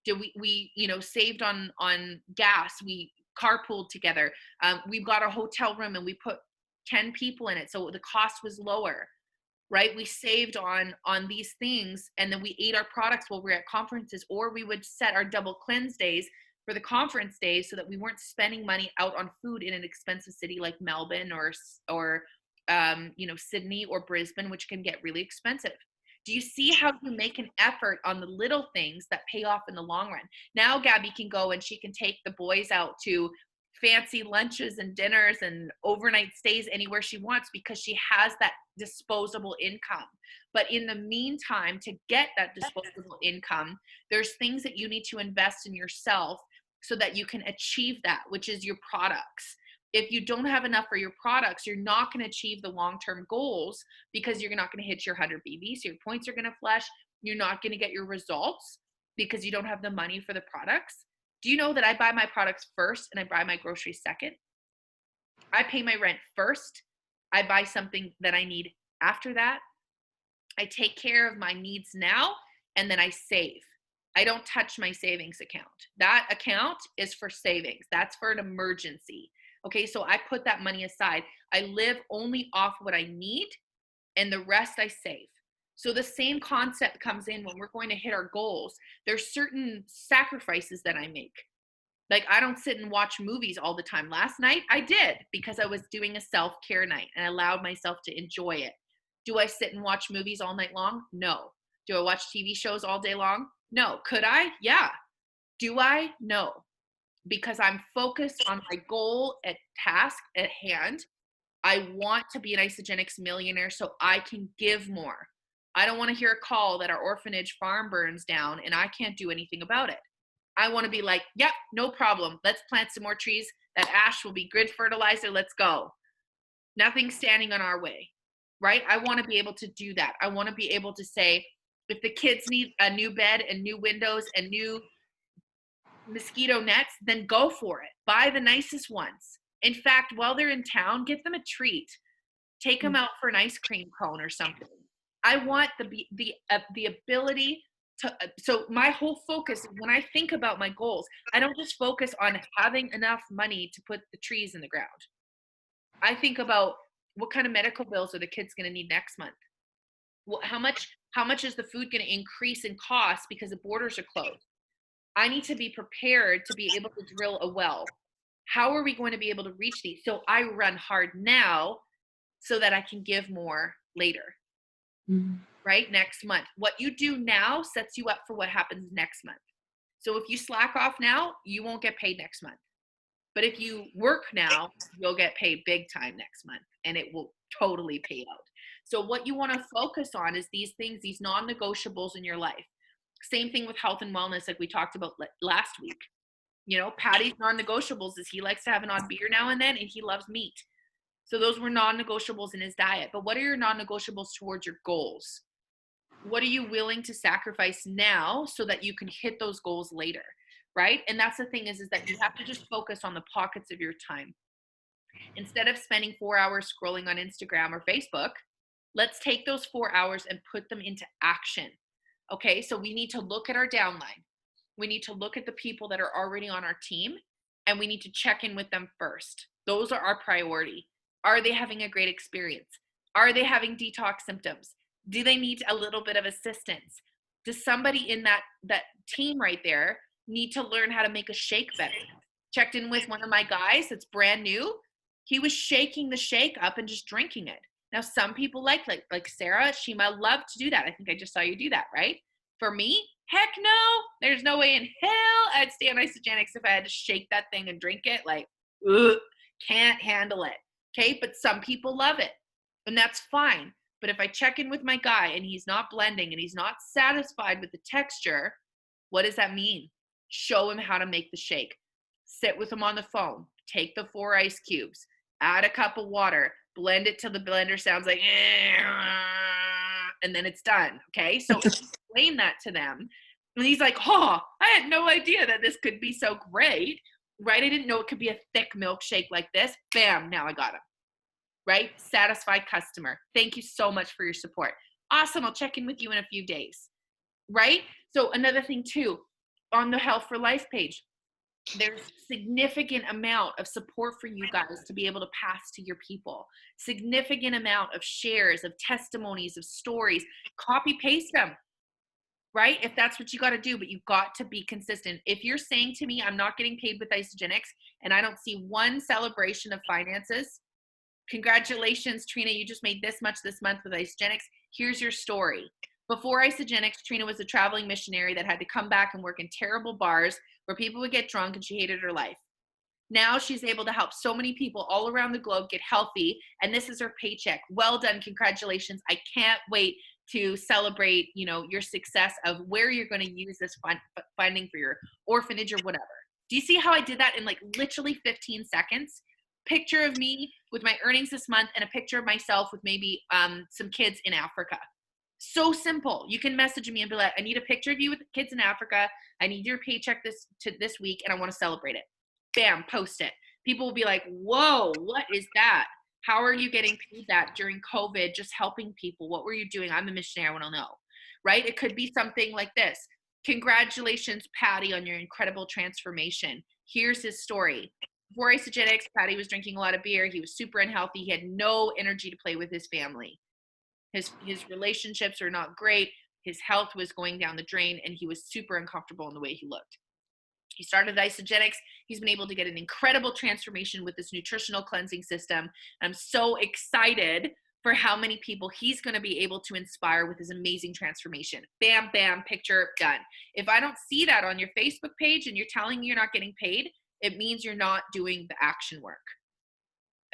We saved on gas. We carpooled together. We got a hotel room and we put 10 people in it, so the cost was lower, right? We saved on these things, and then we ate our products while we were at conferences, or we would set our double cleanse days for the conference days so that we weren't spending money out on food in an expensive city like Melbourne or Sydney or Brisbane, which can get really expensive. Do you see how you make an effort on the little things that pay off in the long run? Now Gabby can go and she can take the boys out to fancy lunches and dinners and overnight stays anywhere she wants because she has that disposable income. But in the meantime, to get that disposable income, there's things that you need to invest in yourself so that you can achieve that, which is your products. If you don't have enough for your products, you're not going to achieve the long-term goals because you're not going to hit your 100 BV. So your points are going to flush. You're not going to get your results because you don't have the money for the products. Do you know that I buy my products first and I buy my groceries second? I pay my rent first. I buy something that I need after that. I take care of my needs now, and then I save. I don't touch my savings account. That account is for savings. That's for an emergency. Okay, so I put that money aside. I live only off what I need, and the rest I save. So the same concept comes in when we're going to hit our goals. There's certain sacrifices that I make. Like I don't sit and watch movies all the time. Last night I did because I was doing a self-care night and I allowed myself to enjoy it. Do I sit and watch movies all night long? No. Do I watch TV shows all day long? No. Could I? Yeah. Do I? No. Because I'm focused on my goal at task at hand. I want to be an Isagenix millionaire so I can give more. I don't want to hear a call that our orphanage farm burns down and I can't do anything about it. I want to be like, yep, no problem. Let's plant some more trees. That ash will be good fertilizer. Let's go. Nothing's standing on our way, right? I want to be able to do that. I want to be able to say, if the kids need a new bed and new windows and new mosquito nets, then go for it. Buy the nicest ones. In fact, while they're in town, get them a treat. Take them out for an ice cream cone or something. I want the ability to, so my whole focus when I think about my goals, I don't just focus on having enough money to put the trees in the ground. I think about what kind of medical bills are the kids going to need next month? How much is the food going to increase in cost because the borders are closed? I need to be prepared to be able to drill a well. How are we going to be able to reach these? So I run hard now so that I can give more later. Right? Next month. What you do now sets you up for what happens next month. So if you slack off now, you won't get paid next month. But if you work now, you'll get paid big time next month and it will totally pay out. So what you want to focus on is these things, these non-negotiables in your life. Same thing with health and wellness, like we talked about last week. You know, Patty's non-negotiables is he likes to have an odd beer now and then, and he loves meat. So those were non-negotiables in his diet. But what are your non-negotiables towards your goals? What are you willing to sacrifice now so that you can hit those goals later, right? And that's the thing is that you have to just focus on the pockets of your time. Instead of spending 4 hours scrolling on Instagram or Facebook, let's take those 4 hours and put them into action. Okay, so we need to look at our downline. We need to look at the people that are already on our team, and we need to check in with them first. Those are our priority. Are they having a great experience? Are they having detox symptoms? Do they need a little bit of assistance? Does somebody in that team right there need to learn how to make a shake better? Checked in with one of my guys that's brand new. He was shaking the shake up and just drinking it. Now, some people like Sarah, she might love to do that. I think I just saw you do that, right? For me, heck no. There's no way in hell I'd stay on Isogenics if I had to shake that thing and drink it. Like, ugh, can't handle it. Okay, but some people love it, and that's fine. But if I check in with my guy and he's not blending and he's not satisfied with the texture, what does that mean? Show him how to make the shake. Sit with him on the phone. Take the 4 ice cubes. Add a cup of water. Blend it till the blender sounds like, and then it's done. Okay, so explain that to them. And he's like, oh, I had no idea that this could be so great, right? I didn't know it could be a thick milkshake like this. Bam, now I got him. Right? Satisfied customer. Thank you so much for your support. Awesome. I'll check in with you in a few days. Right? So another thing too, on the Health for Life page, there's significant amount of support for you guys to be able to pass to your people. Significant amount of shares, of testimonies, of stories. Copy paste them. Right? If that's what you got to do, but you've got to be consistent. If you're saying to me, I'm not getting paid with Isogenics, and I don't see one celebration of finances, congratulations, Trina, you just made this much this month with Isogenics. Here's your story. Before Isogenics, Trina was a traveling missionary that had to come back and work in terrible bars where people would get drunk, and she hated her life. Now she's able to help so many people all around the globe get healthy, and this is her paycheck. Well done. Congratulations. I can't wait to celebrate, you know, your success of where you're going to use this funding for your orphanage or whatever. Do you see how I did that in like literally 15 seconds? Picture of me with my earnings this month and a picture of myself with maybe some kids in Africa. So simple. You can message me and be like, I need a picture of you with the kids in Africa. I need your paycheck this week, and I want to celebrate it. Bam, post it. People will be like, whoa, what is that? How are you getting paid that during COVID, just helping people? What were you doing? I'm a missionary. I want to know, right? It could be something like this. Congratulations, Patty, on your incredible transformation. Here's his story. Before Isogenics, Patty was drinking a lot of beer. He was super unhealthy. He had no energy to play with his family. His relationships are not great. His health was going down the drain, and he was super uncomfortable in the way he looked. He started Isogenics. He's been able to get an incredible transformation with this nutritional cleansing system. I'm so excited for how many people he's going to be able to inspire with his amazing transformation. Bam, bam, picture, done. If I don't see that on your Facebook page and you're telling me you're not getting paid, it means you're not doing the action work.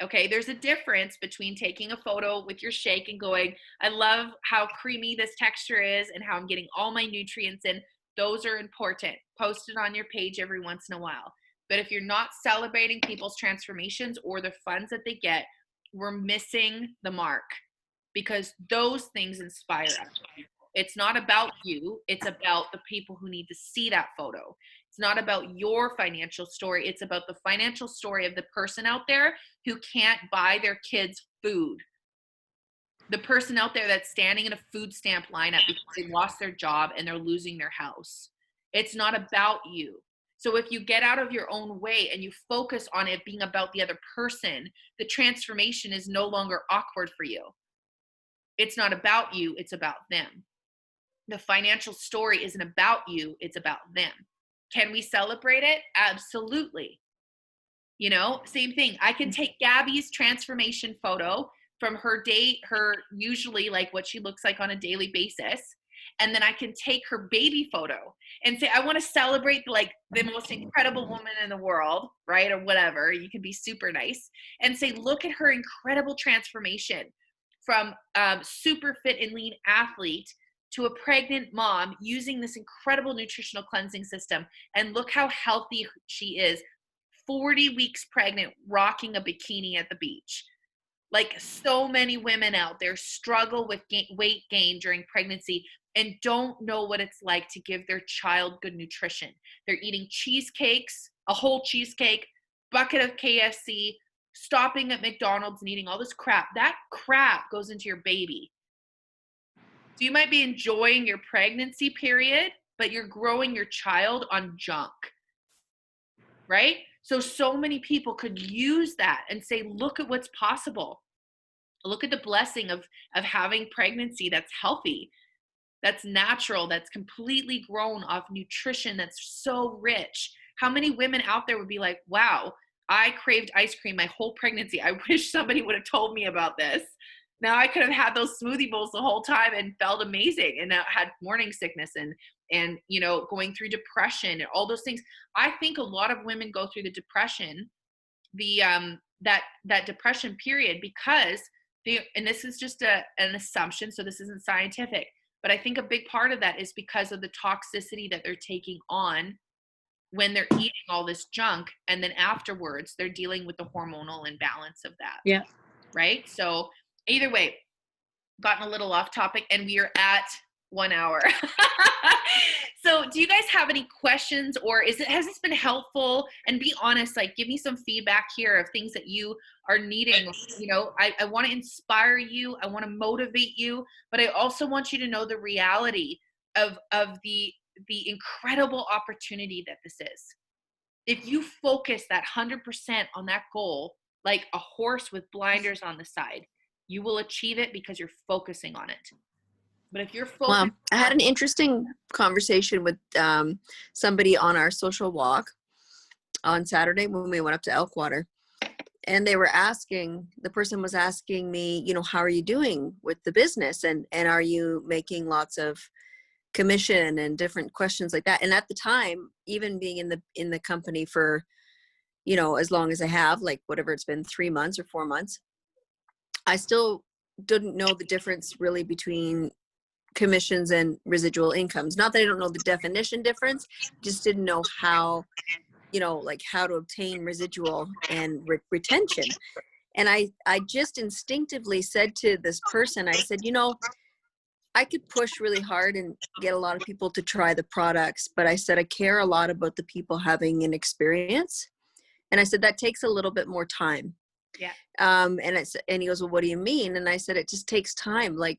Okay, there's a difference between taking a photo with your shake and going, I love how creamy this texture is and how I'm getting all my nutrients in. Those are important. Post it on your page every once in a while. But if you're not celebrating people's transformations or the funds that they get, we're missing the mark, because those things inspire us. It's not about you. It's about the people who need to see that photo. It's not about your financial story. It's about the financial story of the person out there who can't buy their kids food. The person out there that's standing in a food stamp lineup because they lost their job and they're losing their house. It's not about you. So if you get out of your own way and you focus on it being about the other person, the transformation is no longer awkward for you. It's not about you. It's about them. The financial story isn't about you. It's about them. Can we celebrate it? Absolutely. You know, same thing. I can take Gabby's transformation photo from her day, her usually like what she looks like on a daily basis. And then I can take her baby photo and say, I want to celebrate like the most incredible woman in the world, right? Or whatever. You can be super nice and say, look at her incredible transformation from super fit and lean athlete to a pregnant mom using this incredible nutritional cleansing system. And look how healthy she is. 40 weeks pregnant, rocking a bikini at the beach. Like, so many women out there struggle with weight gain during pregnancy and don't know what it's like to give their child good nutrition. They're eating cheesecakes, a whole cheesecake, bucket of KFC, stopping at McDonald's and eating all this crap. That crap goes into your baby. So you might be enjoying your pregnancy period, but you're growing your child on junk, right? So many people could use that and say, look at what's possible. Look at the blessing of having pregnancy that's healthy, that's natural, that's completely grown off nutrition that's so rich. How many women out there would be like, wow, I craved ice cream my whole pregnancy. I wish somebody would have told me about this. Now I could have had those smoothie bowls the whole time and felt amazing, and had morning sickness and you know, going through depression and all those things. I think a lot of women go through the depression, that depression period, because and this is just an assumption, so this isn't scientific, but I think a big part of that is because of the toxicity that they're taking on when they're eating all this junk, and then afterwards they're dealing with the hormonal imbalance of that. Yeah. Right? So either way, gotten a little off topic, and we are at 1 hour. So do you guys have any questions, or has this been helpful? And be honest, like, give me some feedback here of things that you are needing. You know, I want to inspire you. I want to motivate you, but I also want you to know the reality of the incredible opportunity that this is. If you focus that 100% on that goal, like a horse with blinders on the side, you will achieve it because you're focusing on it. But if you're focused, Well, I had an interesting conversation with somebody on our social walk on Saturday when we went up to Elkwater, and the person was asking me, you know, how are you doing with the business, and are you making lots of commission, and different questions like that. And at the time, even being in the company for, you know, as long as I have, like whatever it's been, 3 months or 4 months, I still didn't know the difference really between commissions and residual incomes. Not that I don't know the definition difference, just didn't know how, you know, like how to obtain residual and retention. And I just instinctively said to this person, I said, you know, I could push really hard and get a lot of people to try the products, but I said, I care a lot about the people having an experience. And I said, that takes a little bit more time. yeah. And he goes, well, what do you mean? And I said, it just takes time, like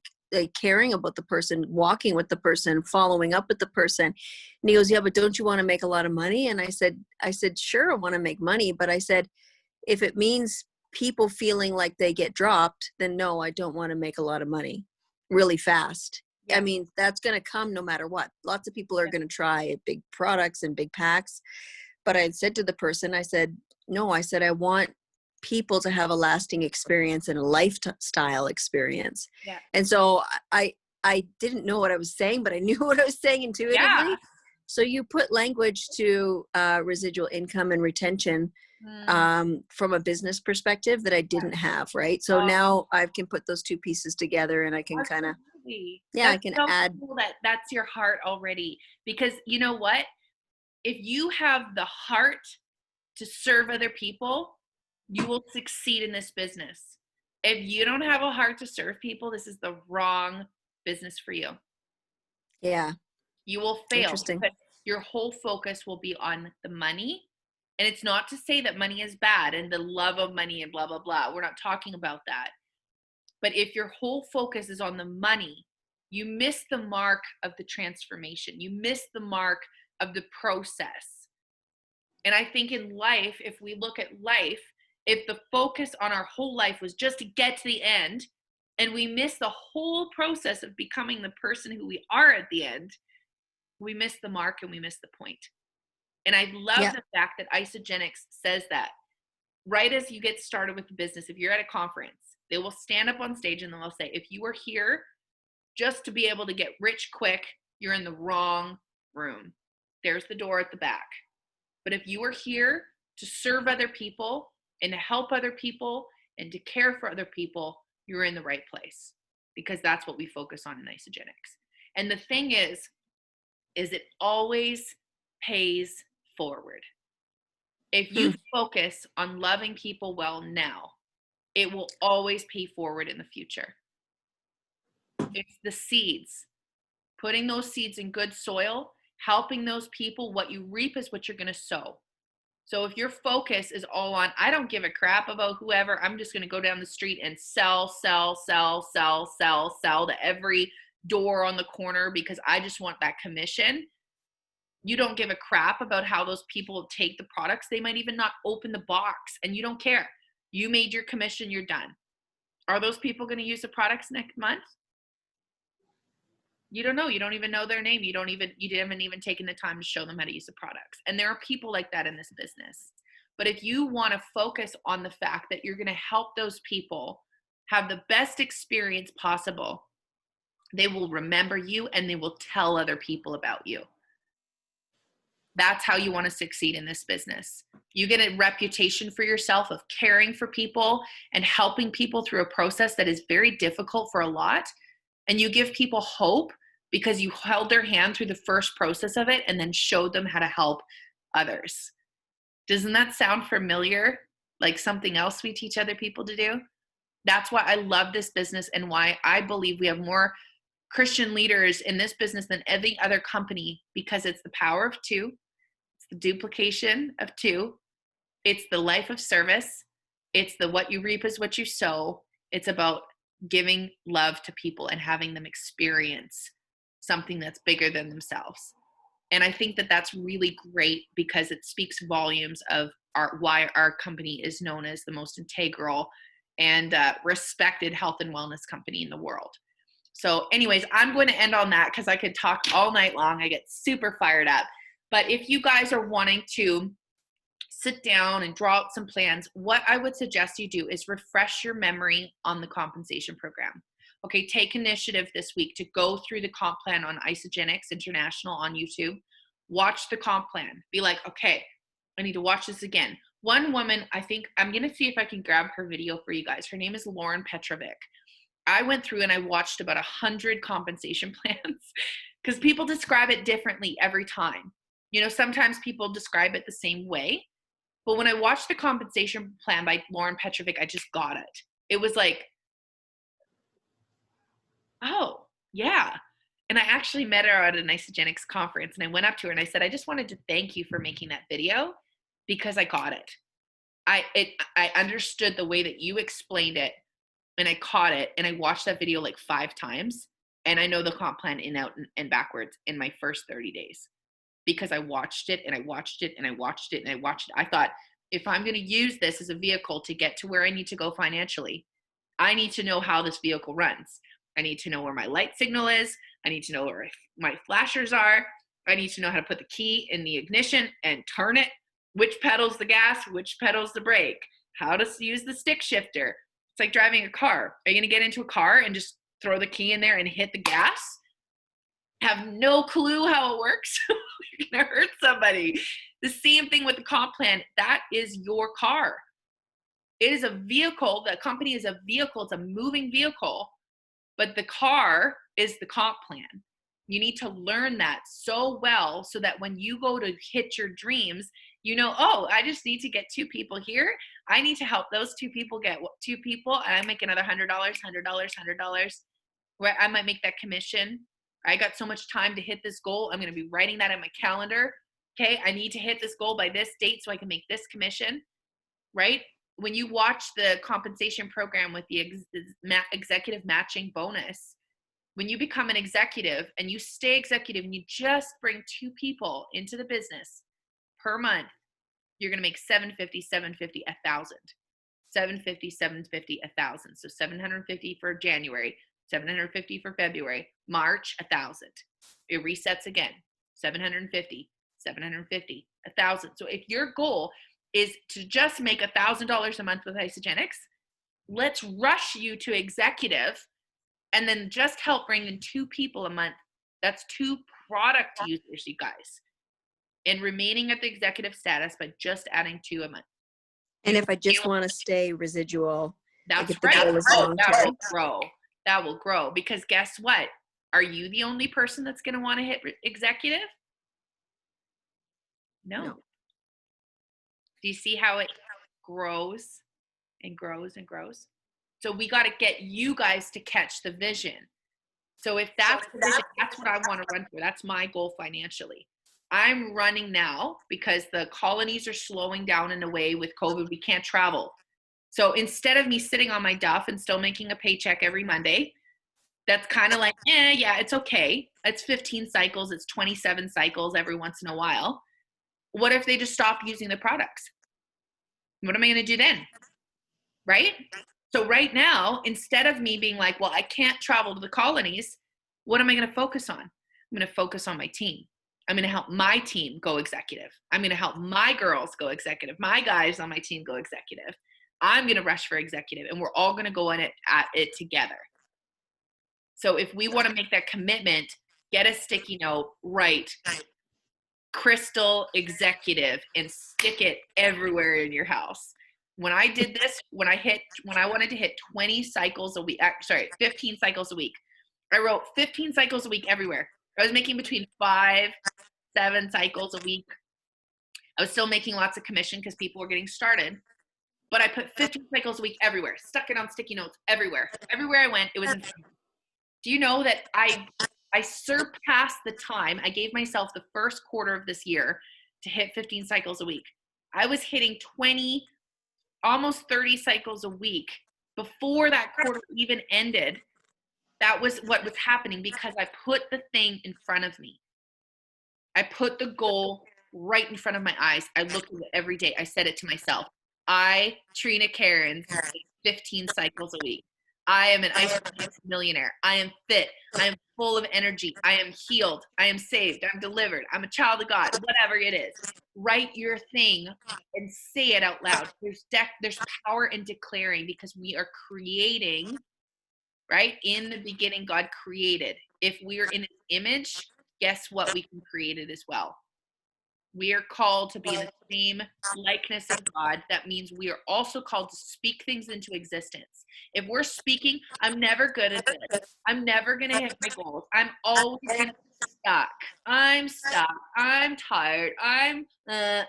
caring about the person, walking with the person, following up with the person. And he goes, yeah, but don't you want to make a lot of money? And I said, sure, I want to make money. But I said, if it means people feeling like they get dropped, then no, I don't want to make a lot of money really fast. Yeah. I mean, that's going to come no matter what. Lots of people are going to try big products and big packs. But I said to the person, I said, no, I said, I want people to have a lasting experience and a lifestyle experience. Yeah. And so I didn't know what I was saying, but I knew what I was saying intuitively. Yeah. So you put language to residual income and retention from a business perspective that I didn't have, right? So now I can put those two pieces together, and I can kind of, I can so add. Cool that's your heart already, because you know what? If you have the heart to serve other people, you will succeed in this business. If you don't have a heart to serve people, this is the wrong business for you. Yeah. You will fail. But your whole focus will be on the money. And it's not to say that money is bad and the love of money and blah, blah, blah. We're not talking about that. But if your whole focus is on the money, you miss the mark of the transformation. You miss the mark of the process. And I think in life, if we look at life, if the focus on our whole life was just to get to the end, and we miss the whole process of becoming the person who we are at the end, we miss the mark and we miss the point. And I love the fact that Isogenics says that right as you get started with the business, if you're at a conference, they will stand up on stage and they'll say, if you are here just to be able to get rich quick, you're in the wrong room. There's the door at the back. But if you are here to serve other people and to help other people and to care for other people, you're in the right place, because that's what we focus on in Isogenics. And the thing is it always pays forward. If you focus on loving people well now, it will always pay forward in the future. It's the seeds, putting those seeds in good soil, helping those people. What you reap is what you're going to sow. So if your focus is all on, I don't give a crap about whoever, I'm just going to go down the street and sell to every door on the corner because I just want that commission. You don't give a crap about how those people take the products. They might even not open the box, and you don't care. You made your commission, you're done. Are those people going to use the products next month? You don't know. You don't even know their name. You haven't even taken the time to show them how to use the products. And there are people like that in this business. But if you want to focus on the fact that you're going to help those people have the best experience possible, they will remember you and they will tell other people about you. That's how you want to succeed in this business. You get a reputation for yourself of caring for people and helping people through a process that is very difficult for a lot. And you give people hope because you held their hand through the first process of it and then showed them how to help others. Doesn't that sound familiar? Like something else we teach other people to do? That's why I love this business and why I believe we have more Christian leaders in this business than any other company, because it's the power of two. It's the duplication of two. It's the life of service. It's the what you reap is what you sow. It's about giving love to people and having them experience something that's bigger than themselves. And I think that that's really great because it speaks volumes of why our company is known as the most integral and respected health and wellness company in the world. So anyways, I'm going to end on that because I could talk all night long. I get super fired up. But if you guys are wanting to sit down and draw out some plans, what I would suggest you do is refresh your memory on the compensation program. Okay, take initiative this week to go through the comp plan on Isogenics International on YouTube. Watch the comp plan. Be like, okay, I need to watch this again. One woman, I think, I'm going to see if I can grab her video for you guys. Her name is Lauren Petrovic. I went through and I watched about 100 compensation plans because people describe it differently every time. You know, sometimes people describe it the same way. But when I watched the compensation plan by Lauren Petrovic, I just got it. It was like, oh, yeah. And I actually met her at an Isogenics conference, and I went up to her and I said, I just wanted to thank you for making that video because I got it. I understood the way that you explained it, and I caught it, and I watched that video like 5 times, and I know the comp plan in, out, and backwards in my first 30 days because I watched it and I watched it and I watched it and I watched it. I thought, if I'm going to use this as a vehicle to get to where I need to go financially, I need to know how this vehicle runs. I need to know where my light signal is. I need to know where my flashers are. I need to know how to put the key in the ignition and turn it, which pedal's the gas, which pedal's the brake, how to use the stick shifter. It's like driving a car. Are you going to get into a car and just throw the key in there and hit the gas? Have no clue how it works? You're going to hurt somebody. The same thing with the comp plan. That is your car. It is a vehicle. The company is a vehicle. It's a moving vehicle. But the car is the comp plan. You need to learn that so well so that when you go to hit your dreams, you know, oh, I just need to get 2 people here. I need to help those 2 people get 2 people, and I make another $100, where I might make that commission. I got so much time to hit this goal. I'm going to be writing that in my calendar. Okay, I need to hit this goal by this date so I can make this commission, right? When you watch the compensation program with the executive matching bonus, when you become an executive and you stay executive and you just bring 2 people into the business per month, you're going to make $750, $750, $1,000. $750, $750, $1,000. So $750 for January, $750 for February, March, $1,000. It resets again. $750, $750, $1,000. So if your goal is to just make $1,000 a month with Isogenics, let's rush you to executive and then just help bring in 2 people a month. That's 2 product users, you guys. And remaining at the executive status by just adding 2 a month. And if I just want to stay residual, That's if the right. goal is Oh, long that term. will grow. That will grow, because guess what? Are you the only person that's going to want to hit executive? No. Do you see how it grows and grows and grows? So we got to get you guys to catch the vision. So if that's the vision, that's what I want to run for. That's my goal financially. I'm running now because the colonies are slowing down in a way with COVID. We can't travel. So instead of me sitting on my duff and still making a paycheck every Monday, that's kind of like, yeah, it's okay. It's 15 cycles. It's 27 cycles every once in a while. What if they just stop using the products? What am I going to do then? Right? So right now, instead of me being like, well, I can't travel to the colonies, what am I going to focus on? I'm going to focus on my team. I'm going to help my team go executive. I'm going to help my girls go executive. My guys on my team go executive. I'm going to rush for executive, and we're all going to go in it at it together. So if we want to make that commitment, get a sticky note, write Crystal Executive, and stick it everywhere in your house. When I did this, when I wanted to hit 20 cycles a week, 15 cycles a week, I wrote 15 cycles a week everywhere. I was making between 5-7 cycles a week. I was still making lots of commission because people were getting started, but I put 15 cycles a week everywhere, stuck it on sticky notes everywhere. Everywhere I went, it was in. Do you know that I surpassed the time I gave myself the first quarter of this year to hit 15 cycles a week? I was hitting 20, almost 30 cycles a week before that quarter even ended. That was what was happening because I put the thing in front of me. I put the goal right in front of my eyes. I looked at it every day. I said it to myself. I, Trina Cairns, 15 cycles a week. I am an ice millionaire. I am fit. I am full of energy. I am healed. I am saved. I'm delivered. I'm a child of God, whatever it is. Write your thing and say it out loud. There's power in declaring, because we are creating, right? In the beginning, God created. If we are in His image, guess what? We can create it as well. We are called to be in the same likeness of God. That means we are also called to speak things into existence. If we're speaking, I'm never good at this. I'm never going to hit my goals. I'm always going to be stuck. I'm stuck. I'm tired. Right?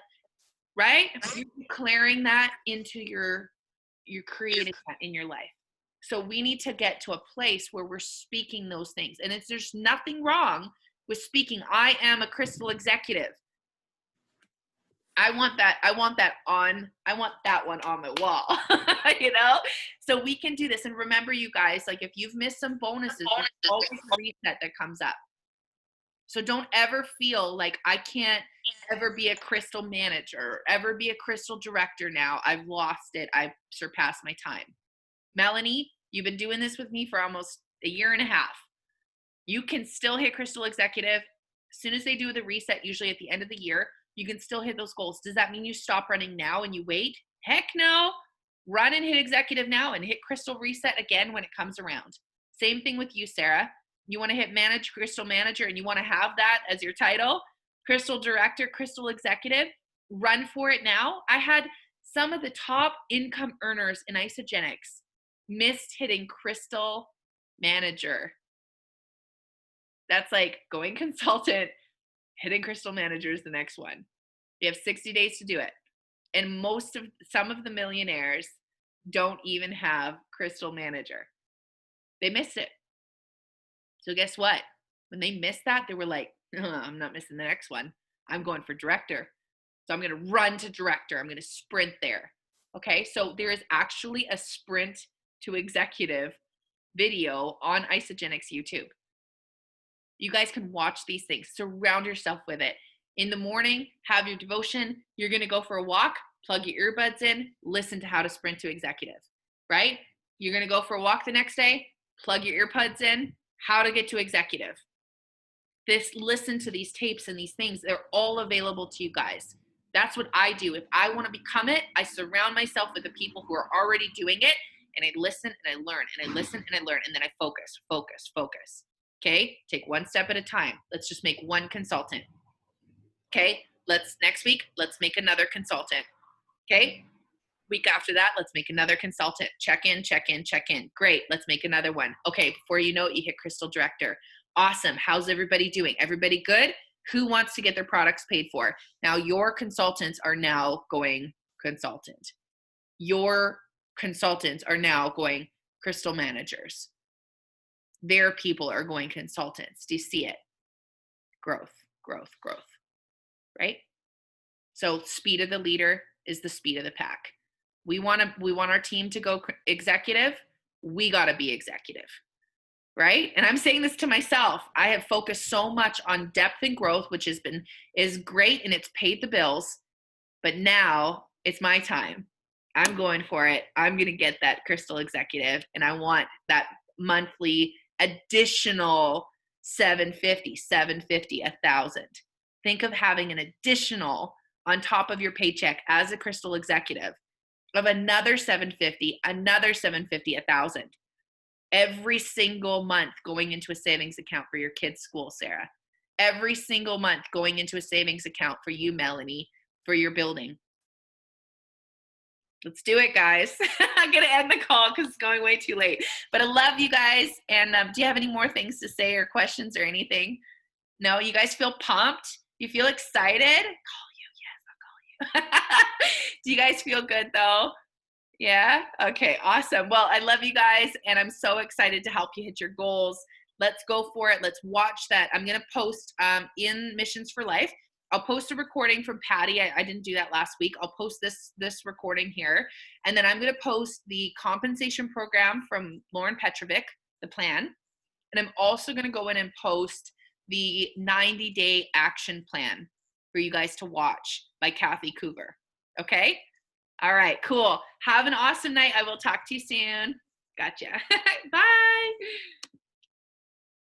You're declaring that into you're creating that in your life. So we need to get to a place where we're speaking those things. And there's nothing wrong with speaking, I am a crystal executive. I want that one on my wall, so we can do this. And remember, you guys, like, if you've missed some bonuses, there's always a reset that comes up. So don't ever feel like I can't ever be a crystal manager or ever be a crystal director. Now I've lost it. I've surpassed my time. Melanie, you've been doing this with me for almost a year and a half. You can still hit crystal executive. As soon as they do the reset, usually at the end of the year, you can still hit those goals. Does that mean you stop running now and you wait? Heck no. Run and hit executive now and hit crystal reset again when it comes around. Same thing with you, Sarah. You want to hit crystal manager, and you want to have that as your title, crystal director, crystal executive. Run for it now. I had some of the top income earners in Isogenics missed hitting crystal manager. That's like going consultant, hitting crystal manager is the next one. You have 60 days to do it. And some of the millionaires don't even have crystal manager. They missed it. So guess what? When they missed that, they were like, I'm not missing the next one. I'm going for director. So I'm going to run to director. I'm going to sprint there. Okay. So there is actually a sprint to executive video on Isogenics YouTube. You guys can watch these things. Surround yourself with it. In the morning, have your devotion. You're going to go for a walk, plug your earbuds in, listen to how to sprint to executive, right? You're going to go for a walk the next day, plug your earbuds in, how to get to executive. Listen to these tapes and these things. They're all available to you guys. That's what I do. If I want to become it, I surround myself with the people who are already doing it, and I listen and I learn and I listen and I learn, and then I focus. Okay? Take one step at a time. Let's just make one consultant. Okay? Next week, let's make another consultant. Okay? Week after that, let's make another consultant. Check in, check in, check in. Great, let's make another one. Okay, before you know it, you hit Crystal Director. Awesome, how's everybody doing? Everybody good? Who wants to get their products paid for? Now your consultants are now going consultant. Your consultants are now going Crystal managers. Their people are going consultants. Do you see it? Growth, growth, growth, right? So speed of the leader is the speed of the pack. We want our team to go executive. We got to be executive, right? And I'm saying this to myself. I have focused so much on depth and growth, which is great, and it's paid the bills. But now it's my time. I'm going for it. I'm going to get that Crystal executive, and I want that monthly additional $750, $1,000. Think of having an additional on top of your paycheck as a Crystal executive of another $750, another $750, $1,000 every single month going into a savings account for your kids' school, Sarah. Every single month going into a savings account for you, Melanie, for your building. Let's do it, guys. I'm going to end the call because it's going way too late. But I love you guys. And do you have any more things to say or questions or anything? No, you guys feel pumped? You feel excited? Yes, I'll call you. Do you guys feel good though? Yeah? Okay, awesome. Well, I love you guys, and I'm so excited to help you hit your goals. Let's go for it. Let's watch that. I'm going to post in Missions for Life. I'll post a recording from Patty. I didn't do that last week. I'll post this recording here. And then I'm going to post the compensation program from Lauren Petrovic, the plan. And I'm also going to go in and post the 90-day action plan for you guys to watch by Kathy Coover. Okay? All right, cool. Have an awesome night. I will talk to you soon. Gotcha. Bye.